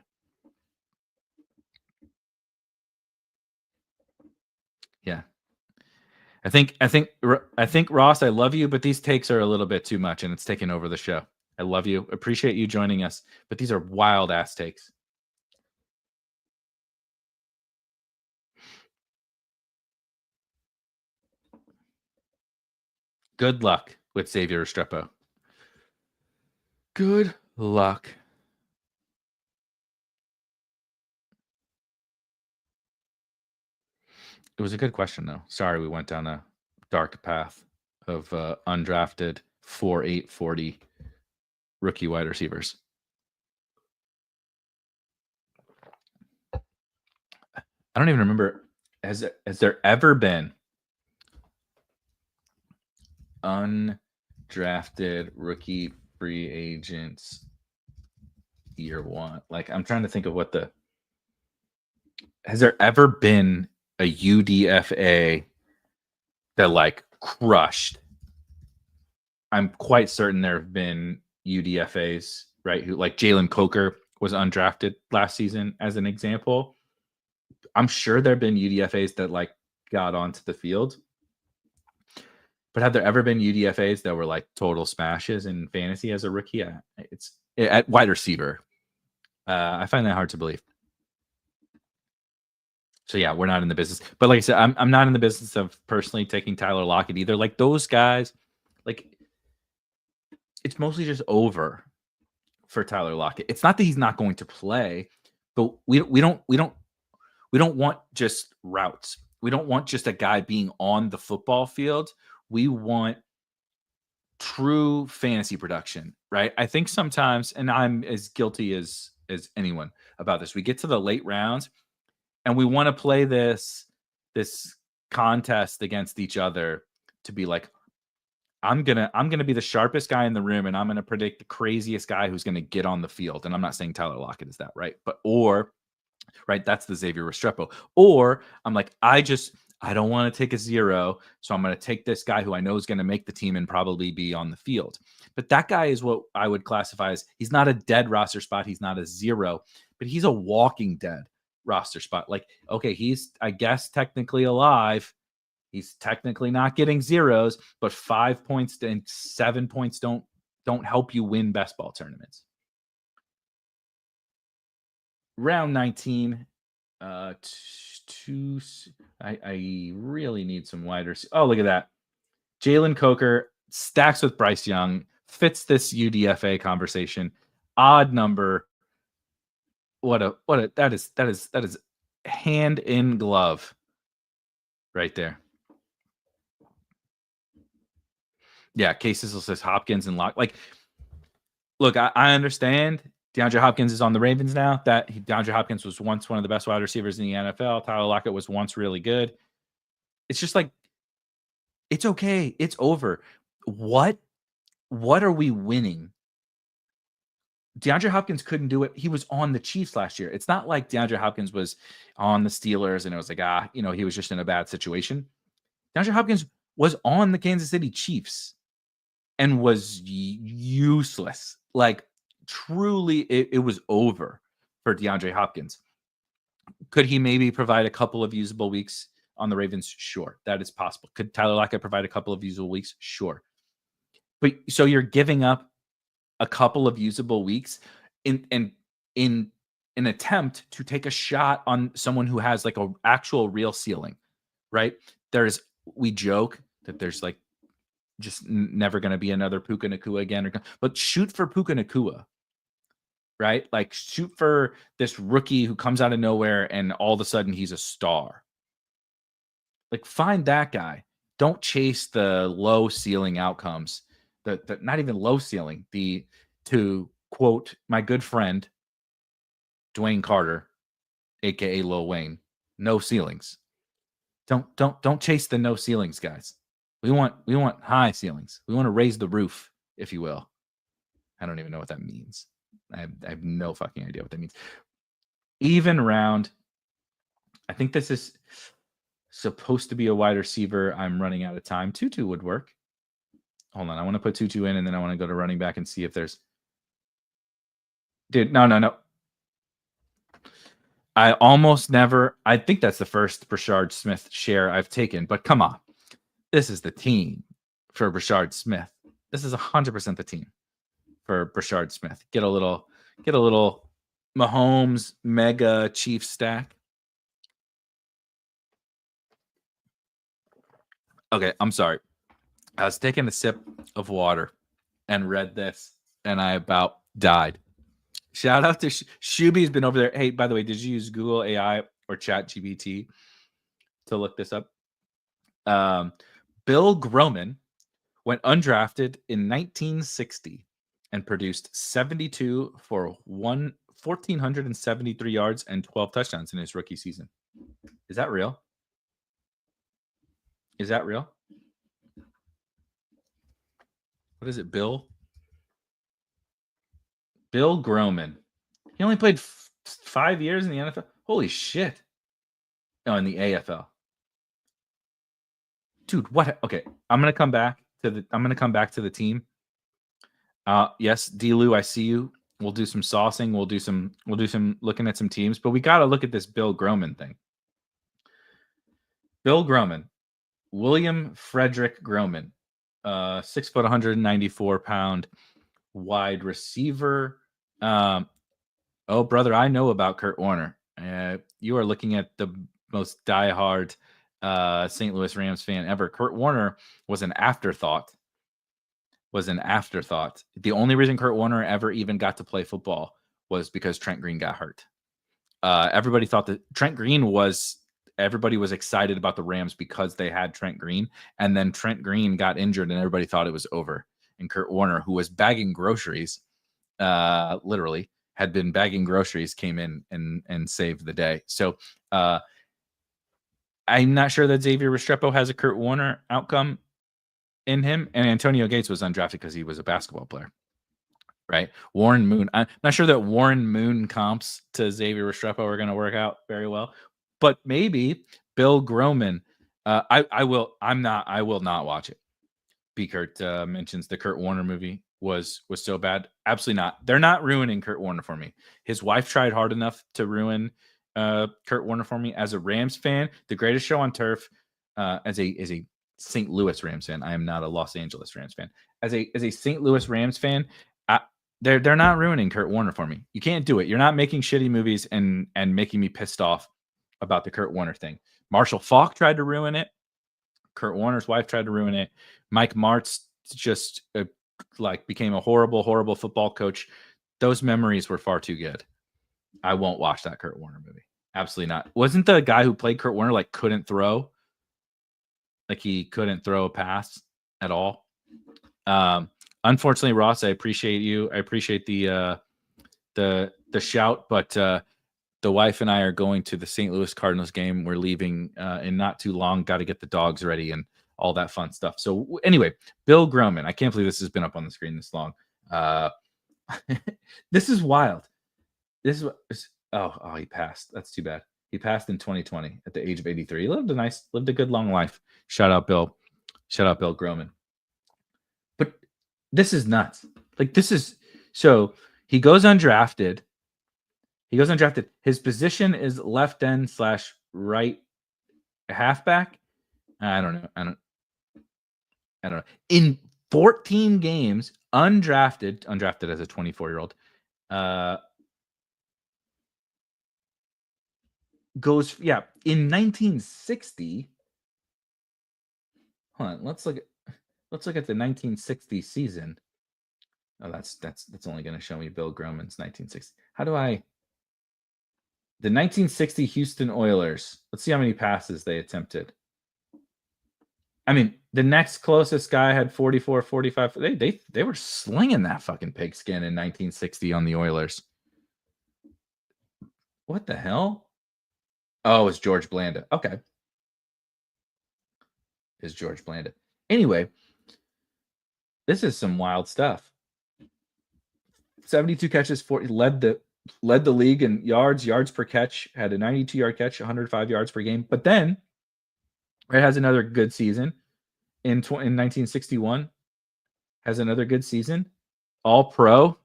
Yeah. I think Ross, I love you, but these takes are a little bit too much and it's taking over the show. I love you. Appreciate you joining us, but these are wild ass takes. Good luck with Xavier Restrepo. Good luck. It was a good question, though. Sorry we went down a dark path. of undrafted 4.8 40 rookie wide receivers. I don't even remember. Has there ever been undrafted rookie free agents year one? Like, I'm trying to think of has there ever been a UDFA that like crushed? I'm quite certain there have been UDFAs, right? Who, like Jalen Coker was undrafted last season as an example. I'm sure there have been UDFAs that like got onto the field. But have there ever been UDFAs that were like total smashes in fantasy as a rookie? It's at wide receiver. I find that hard to believe. So yeah, we're not in the business. But like I said, I'm not in the business of personally taking Tyler Lockett either. Like those guys, like it's mostly just over for Tyler Lockett. It's not that he's not going to play, but we don't want just routes. We don't want just a guy being on the football field. We want true fantasy production, right? I think sometimes, and I'm as guilty as anyone about this, we get to the late rounds and we want to play this contest against each other to be like, I'm gonna be the sharpest guy in the room, and I'm gonna predict the craziest guy who's gonna get on the field. And I'm not saying Tyler Lockett is that, right? But right, that's the Xavier Restrepo. Or I'm like, I don't want to take a 0, so I'm going to take this guy who I know is going to make the team and probably be on the field. But that guy is what I would classify as, he's not a dead roster spot. He's not a 0, but he's a walking dead roster spot. Like, okay, he's, I guess, technically alive. He's technically not getting 0s, but 5 points and 7 points don't help you win best ball tournaments. Round 19. I really need some wider. Oh, look at that. Jalen Coker stacks with Bryce Young, fits this UDFA conversation. Odd number. That is hand in glove right there. Yeah, Cases says Hopkins and Lock. Like, look, I understand DeAndre Hopkins is on the Ravens now. DeAndre Hopkins was once one of the best wide receivers in the NFL. Tyler Lockett was once really good. It's just like, it's okay. It's over. What are we winning? DeAndre Hopkins couldn't do it. He was on the Chiefs last year. It's not like DeAndre Hopkins was on the Steelers and it was like, he was just in a bad situation. DeAndre Hopkins was on the Kansas City Chiefs and was useless. Like, truly, it was over for DeAndre Hopkins. Could he maybe provide a couple of usable weeks on the Ravens? Sure, that is possible. Could Tyler Lockett provide a couple of usable weeks? Sure. But so you're giving up a couple of usable weeks in an attempt to take a shot on someone who has like an actual real ceiling, right? We joke that there's like just never going to be another Puka Nacua again, but shoot for Puka Nacua, right? Like, shoot for this rookie who comes out of nowhere and all of a sudden he's a star. Like, find that guy. Don't chase the low ceiling outcomes. The not even low ceiling. To quote my good friend Dwayne Carter, aka Lil Wayne, no ceilings. Don't chase the no ceilings, guys. We want high ceilings. We want to raise the roof, if you will. I don't even know what that means. I have no fucking idea what that means. Even round. I think this is supposed to be a wide receiver. I'm running out of time. Tutu would work. Hold on. I want to put Tutu in, and then I want to go to running back and see if there's. Dude, no. I almost never. I think that's the first Brashard Smith share I've taken, but come on. This is the team for Brashard Smith. This is 100% the team for Brashard Smith. Get a little Mahomes mega Chief stack. Okay, I'm sorry. I was taking a sip of water and read this, and I about died. Shout out to Shuby's been over there. Hey, by the way, did you use Google AI or ChatGPT to look this up? Bill Groman, went undrafted in 1960 and produced 72 for 1,473 yards and 12 touchdowns in his rookie season. Is that real? Is that real? What is it, Bill? Bill Groman. He only played 5 years in the NFL. Holy shit. No, in the AFL. Dude, what? Okay, I'm gonna come back to the team. Yes, D-Lou, I see you. We'll do some saucing. We'll do some looking at some teams, but we got to look at this Bill Groman thing. Bill Groman, William Frederick Groman, 6 foot, 194 pound wide receiver. Oh, brother, I know about Kurt Warner. You are looking at the most diehard St. Louis Rams fan ever. Kurt Warner was an afterthought. The only reason Kurt Warner ever even got to play football was because Trent Green got hurt. Everybody thought that everybody was excited about the Rams because they had Trent Green, and then Trent Green got injured and everybody thought it was over. And Kurt Warner, who was bagging groceries, literally had been bagging groceries, came in and saved the day. So I'm not sure that Xavier Restrepo has a Kurt Warner outcome in him, and Antonio Gates was undrafted because he was a basketball player, right? Warren Moon. I'm not sure that Warren Moon comps to Xavier Restrepo are going to work out very well, but maybe Bill Groman. I will not watch it. B. Kurt mentions the Kurt Warner movie was so bad. Absolutely not. They're not ruining Kurt Warner for me. His wife tried hard enough to ruin Kurt Warner for me. As a Rams fan, the greatest show on turf. As a St. Louis Rams fan, I am not a Los Angeles Rams fan. As a St. Louis Rams fan, they're not ruining Kurt Warner for me. You can't do it. You're not making shitty movies and making me pissed off about the Kurt Warner thing. Marshall Faulk tried to ruin it. Kurt Warner's wife tried to ruin it. Mike Martz just became a horrible football coach. Those memories were far too good. I won't watch that Kurt Warner movie. Absolutely not. Wasn't the guy who played Kurt Warner couldn't throw? He couldn't throw a pass at all. Unfortunately, Ross, I appreciate you. I appreciate the shout, but the wife and I are going to the St. Louis Cardinals game. We're leaving in not too long. Got to get the dogs ready and all that fun stuff. So anyway, Bill Groman. I can't believe this has been up on the screen this long. This is wild. This is he passed. That's too bad. He passed in 2020 at the age of 83. He lived a good long life. Shout out Bill Groman. But this is nuts. So he goes undrafted. His position is left end / right halfback. I don't know. In 14 games, undrafted as a 24-year-old, goes in 1960. Hold on, let's look at the 1960 season. Oh, that's only going to show me Bill Groman's 1960. The 1960 Houston Oilers. Let's see how many passes they attempted. I mean, the next closest guy had 44, 45. They were slinging that fucking pigskin in 1960 on the Oilers. What the hell? Oh, it's George Blanda. Okay. It's George Blanda. Anyway, this is some wild stuff. 72 catches, 40, led the league in yards per catch, had a 92-yard catch, 105 yards per game. But then it has another good season in 1961. Has another good season. All pro.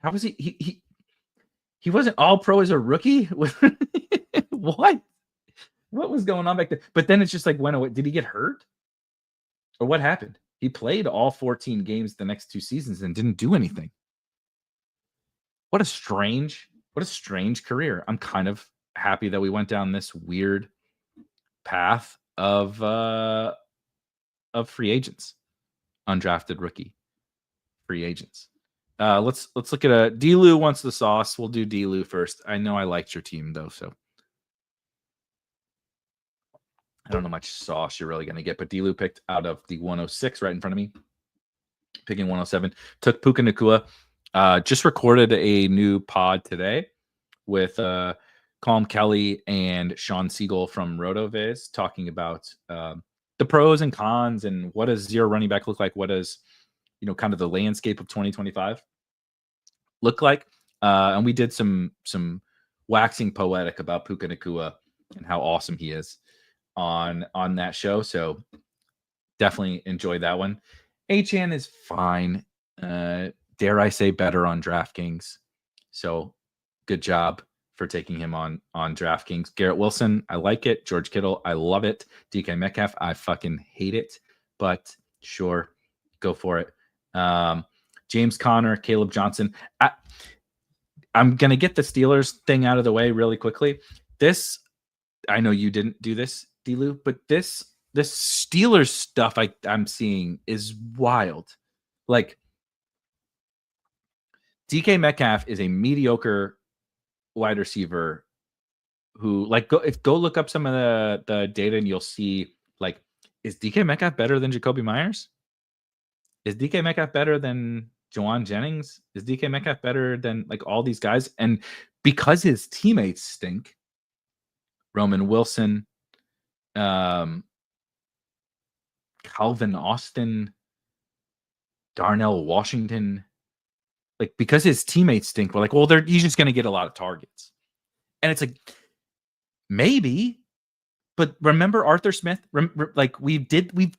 How was he? He wasn't all pro as a rookie. What? What was going on back then? But then it's just went away. Did he get hurt? Or what happened? He played all 14 games the next 2 seasons and didn't do anything. What a strange career. I'm kind of happy that we went down this weird path of free agents, undrafted rookie free agents. Let's look at D-Lou wants the sauce. We'll do D-Lou first. I know I liked your team though, so I don't know how much sauce you're really going to get, but D-Lou picked out of the 106 right in front of me. picking 107. Took Puka Nacua. Just recorded a new pod today with Calm Kelly and Sean Siegel from RotoViz talking about the pros and cons and what does zero running back look like? What does, kind of the landscape of 2025 look like? And we did some waxing poetic about Puka Nacua and how awesome he is on that show. So definitely enjoy that one. HN is fine. Dare I say better on DraftKings. So good job for taking him on DraftKings. Garrett Wilson, I like it. George Kittle, I love it. DK Metcalf, I fucking hate it. But sure, go for it. James Conner, Caleb Johnson. I'm going to get the Steelers thing out of the way really quickly. This, I know you didn't do this, D-Lou, but this Steelers stuff I'm seeing is wild. Like, DK Metcalf is a mediocre wide receiver who, like, go look up some of the data and you'll see, like, is DK Metcalf better than Jacoby Myers? Is DK Metcalf better than Jawan Jennings? Is DK Metcalf better than, like, all these guys? And because his teammates stink, Roman Wilson, Calvin Austin, Darnell Washington, like, because his teammates stink, we're like, well, he's just going to get a lot of targets. And it's like, maybe, but remember Arthur Smith? Like, we've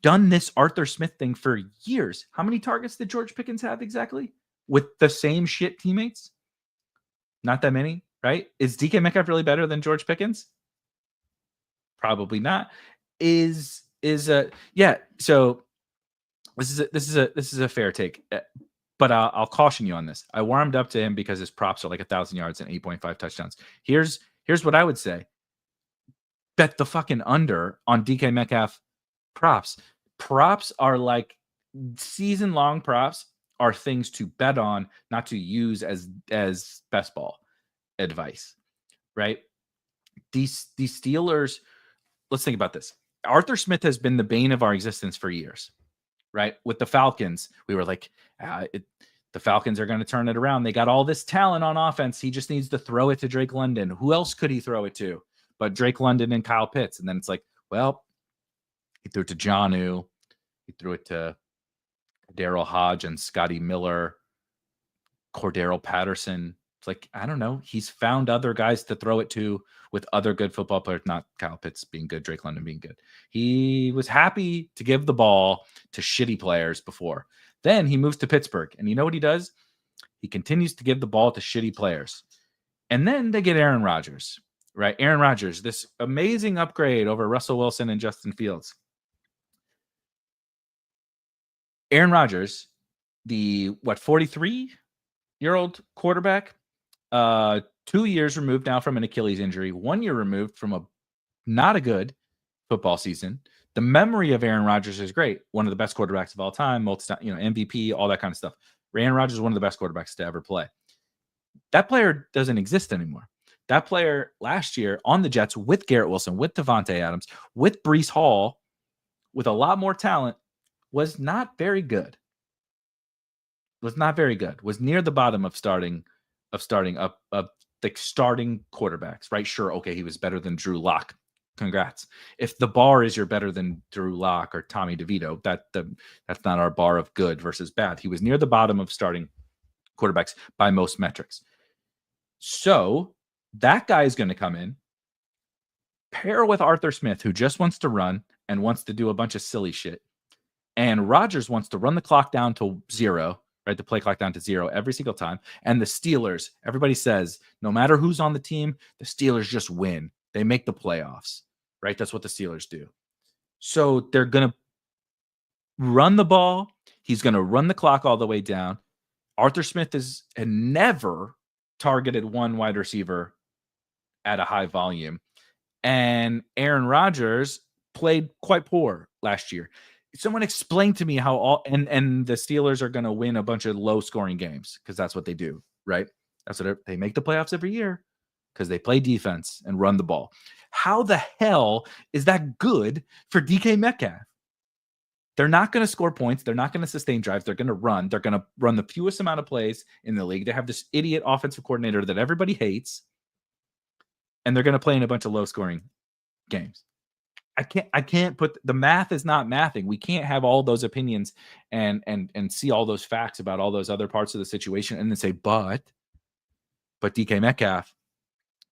done this Arthur Smith thing for years. How many targets did George Pickens have exactly with the same shit teammates? Not that many, right? Is DK Metcalf really better than George Pickens? Probably not. Yeah. So this is a fair take, but I'll caution you on this. I warmed up to him because his props are like 1,000 yards and 8.5 touchdowns. Here's what I would say. Bet the fucking under on DK Metcalf props. Props are like season-long props are things to bet on, not to use as best ball advice, right? These Steelers, let's think about this. Arthur Smith has been the bane of our existence for years, right? With the Falcons, we were like, the Falcons are going to turn it around. They got all this talent on offense. He just needs to throw it to Drake London. Who else could he throw it to but Drake London and Kyle Pitts? And then it's like, well, he threw it to Jonnu. He threw it to Daryl Hodge and Scotty Miller, Cordero Patterson. It's like, I don't know. He's found other guys to throw it to with other good football players, not Kyle Pitts being good, Drake London being good. He was happy to give the ball to shitty players before. Then he moves to Pittsburgh. And you know what he does? He continues to give the ball to shitty players. And then they get Aaron Rodgers, right? Aaron Rodgers, this amazing upgrade over Russell Wilson and Justin Fields. Aaron Rodgers, the 43-year-old quarterback, 2 years removed now from an Achilles injury, 1 year removed from not a good football season. The memory of Aaron Rodgers is great. One of the best quarterbacks of all time, MVP, all that kind of stuff. Aaron Rodgers is one of the best quarterbacks to ever play. That player doesn't exist anymore. That player last year on the Jets with Garrett Wilson, with Devontae Adams, with Breece Hall, with a lot more talent, was not very good. Was near the bottom of starting quarterbacks, right? Sure, okay, he was better than Drew Lock. Congrats. If the bar is you're better than Drew Lock or Tommy DeVito, that's not our bar of good versus bad. He was near the bottom of starting quarterbacks by most metrics. So that guy is going to come in, pair with Arthur Smith, who just wants to run and wants to do a bunch of silly shit. And Rodgers wants to run the clock down to 0, right? The play clock down to 0 every single time. And the Steelers, everybody says, no matter who's on the team, the Steelers just win. They make the playoffs, right? That's what the Steelers do. So they're going to run the ball. He's going to run the clock all the way down. Arthur Smith had never targeted one wide receiver at a high volume. And Aaron Rodgers played quite poor last year. Someone explain to me how and the Steelers are going to win a bunch of low-scoring games because that's what they do, right? That's what they make the playoffs every year because they play defense and run the ball. How the hell is that good for DK Metcalf? They're not going to score points. They're not going to sustain drives. They're going to run. They're going to run the fewest amount of plays in the league. They have this idiot offensive coordinator that everybody hates, and they're going to play in a bunch of low-scoring games. I can't put the math is not mathing. We can't have all those opinions and see all those facts about all those other parts of the situation and then say, but DK Metcalf,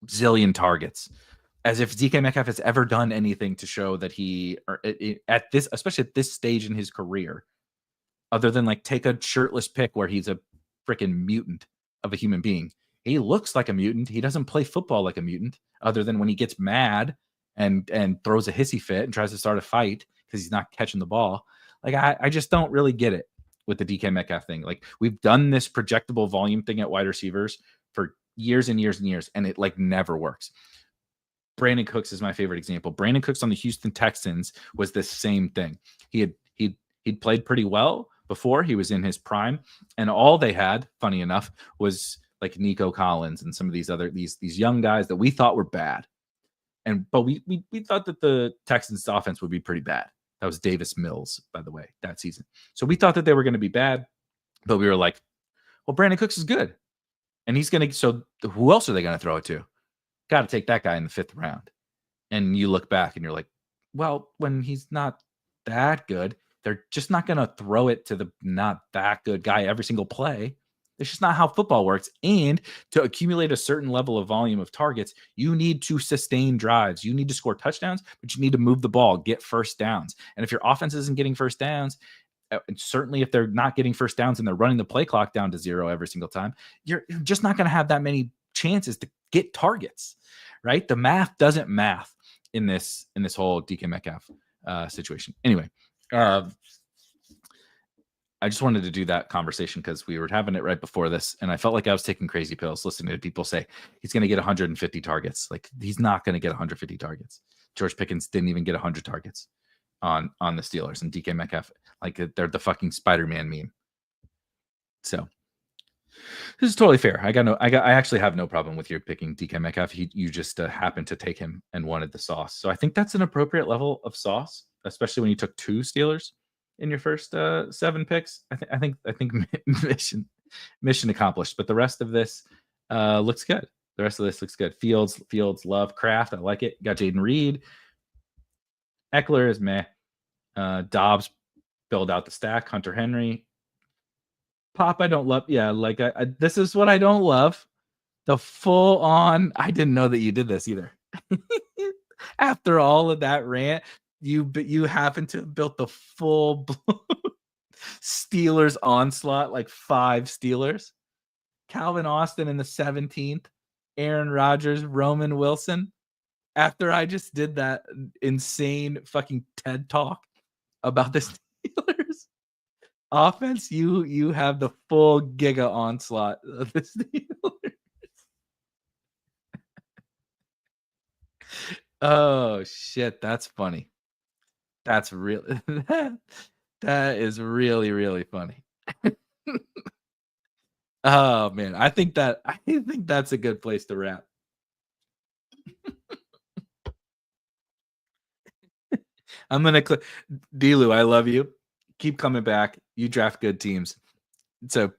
zillion targets. As if DK Metcalf has ever done anything to show that especially at this stage in his career, other than like take a shirtless pic where he's a freaking mutant of a human being. He looks like a mutant. He doesn't play football like a mutant, other than when he gets mad and throws a hissy fit and tries to start a fight because he's not catching the ball. Like, I just don't really get it with the DK Metcalf thing. Like, we've done this projectable volume thing at wide receivers for years and years and years, and it like never works. Brandon Cooks is my favorite example. Brandon Cooks on the Houston Texans was the same thing. He'd played pretty well before he was in his prime, and all they had, funny enough, was like Nico Collins and some of these young guys that we thought were bad. But we thought that the Texans offense would be pretty bad. That was Davis Mills, by the way, that season. So we thought that they were going to be bad, but we were like, well, Brandon Cooks is good. And he's going to, so who else are they going to throw it to? Got to take that guy in the 5th round. And you look back and you're like, well, when he's not that good, they're just not going to throw it to the not that good guy every single play. It's just not how football works. And to accumulate a certain level of volume of targets, you need to sustain drives. You need to score touchdowns, but you need to move the ball, get first downs. And if your offense isn't getting first downs, and certainly if they're not getting first downs and they're running the play clock down to 0 every single time, you're just not going to have that many chances to get targets, right? The math doesn't math in this whole DK Metcalf situation. Anyway, I just wanted to do that conversation because we were having it right before this, and I felt like I was taking crazy pills listening to people say he's going to get 150 targets. Like, he's not going to get 150 targets. George Pickens didn't even get 100 targets on the Steelers, and DK Metcalf, like, they're the fucking Spider-Man meme. So this is totally fair. I actually have no problem with your picking DK Metcalf. You just happened to take him and wanted the sauce. So I think that's an appropriate level of sauce, especially when you took 2 Steelers in your first 7 picks. I think mission accomplished. But the rest of this looks good. The rest of this looks good. Fields, love. Kraft, I like it. Got Jaden Reed. Eckler is meh. Dobbs, build out the stack. Hunter Henry. Pop, I don't love. Yeah, like this is what I don't love. The full on. I didn't know that you did this either. After all of that rant, you happen to have built the full Steelers onslaught, like 5 Steelers. Calvin Austin in the 17th, Aaron Rodgers, Roman Wilson. After I just did that insane fucking TED talk about the Steelers offense, you have the full giga onslaught of the Steelers. Oh shit, that's funny. That's really that is really, really funny. Oh man, I think that's a good place to wrap. I'm gonna click Delu. I love you. Keep coming back. You draft good teams, so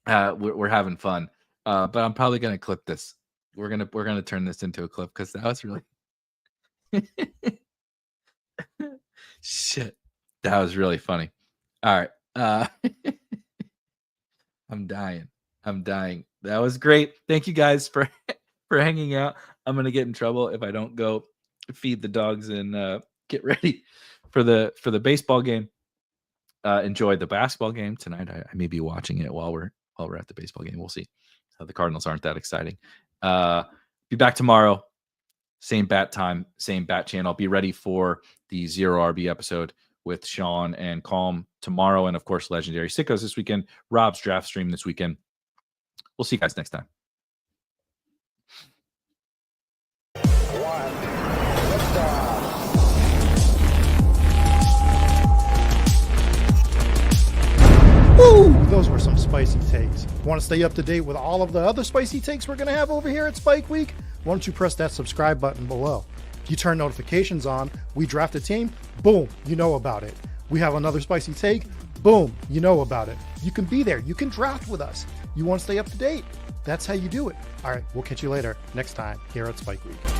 we're having fun. But I'm probably gonna clip this. We're gonna turn this into a clip because that was really shit. That was really funny. All right. I'm dying. That was great. Thank you guys for hanging out. I'm gonna get in trouble if I don't go feed the dogs and get ready for the baseball game. Enjoy the basketball game tonight. I may be watching it while we're at the baseball game. We'll see. The Cardinals aren't that exciting. Be back tomorrow. Same bat time, same bat channel. Be ready for the 0 RB episode with Sean and Calm tomorrow. And of course, Legendary Sickos this weekend. Rob's draft stream this weekend. We'll see you guys next time. Woo! Those were some spicy takes. Want to stay up to date with all of the other spicy takes we're going to have over here at Spike Week? Why don't you press that subscribe button below? You turn notifications on, we draft a team, boom, you know about it. we have another spicy take, boom, you know about it. You can be there. You can draft with us. You want to stay up to date? That's how you do it. All right, we'll catch you later next time here at Spike Week.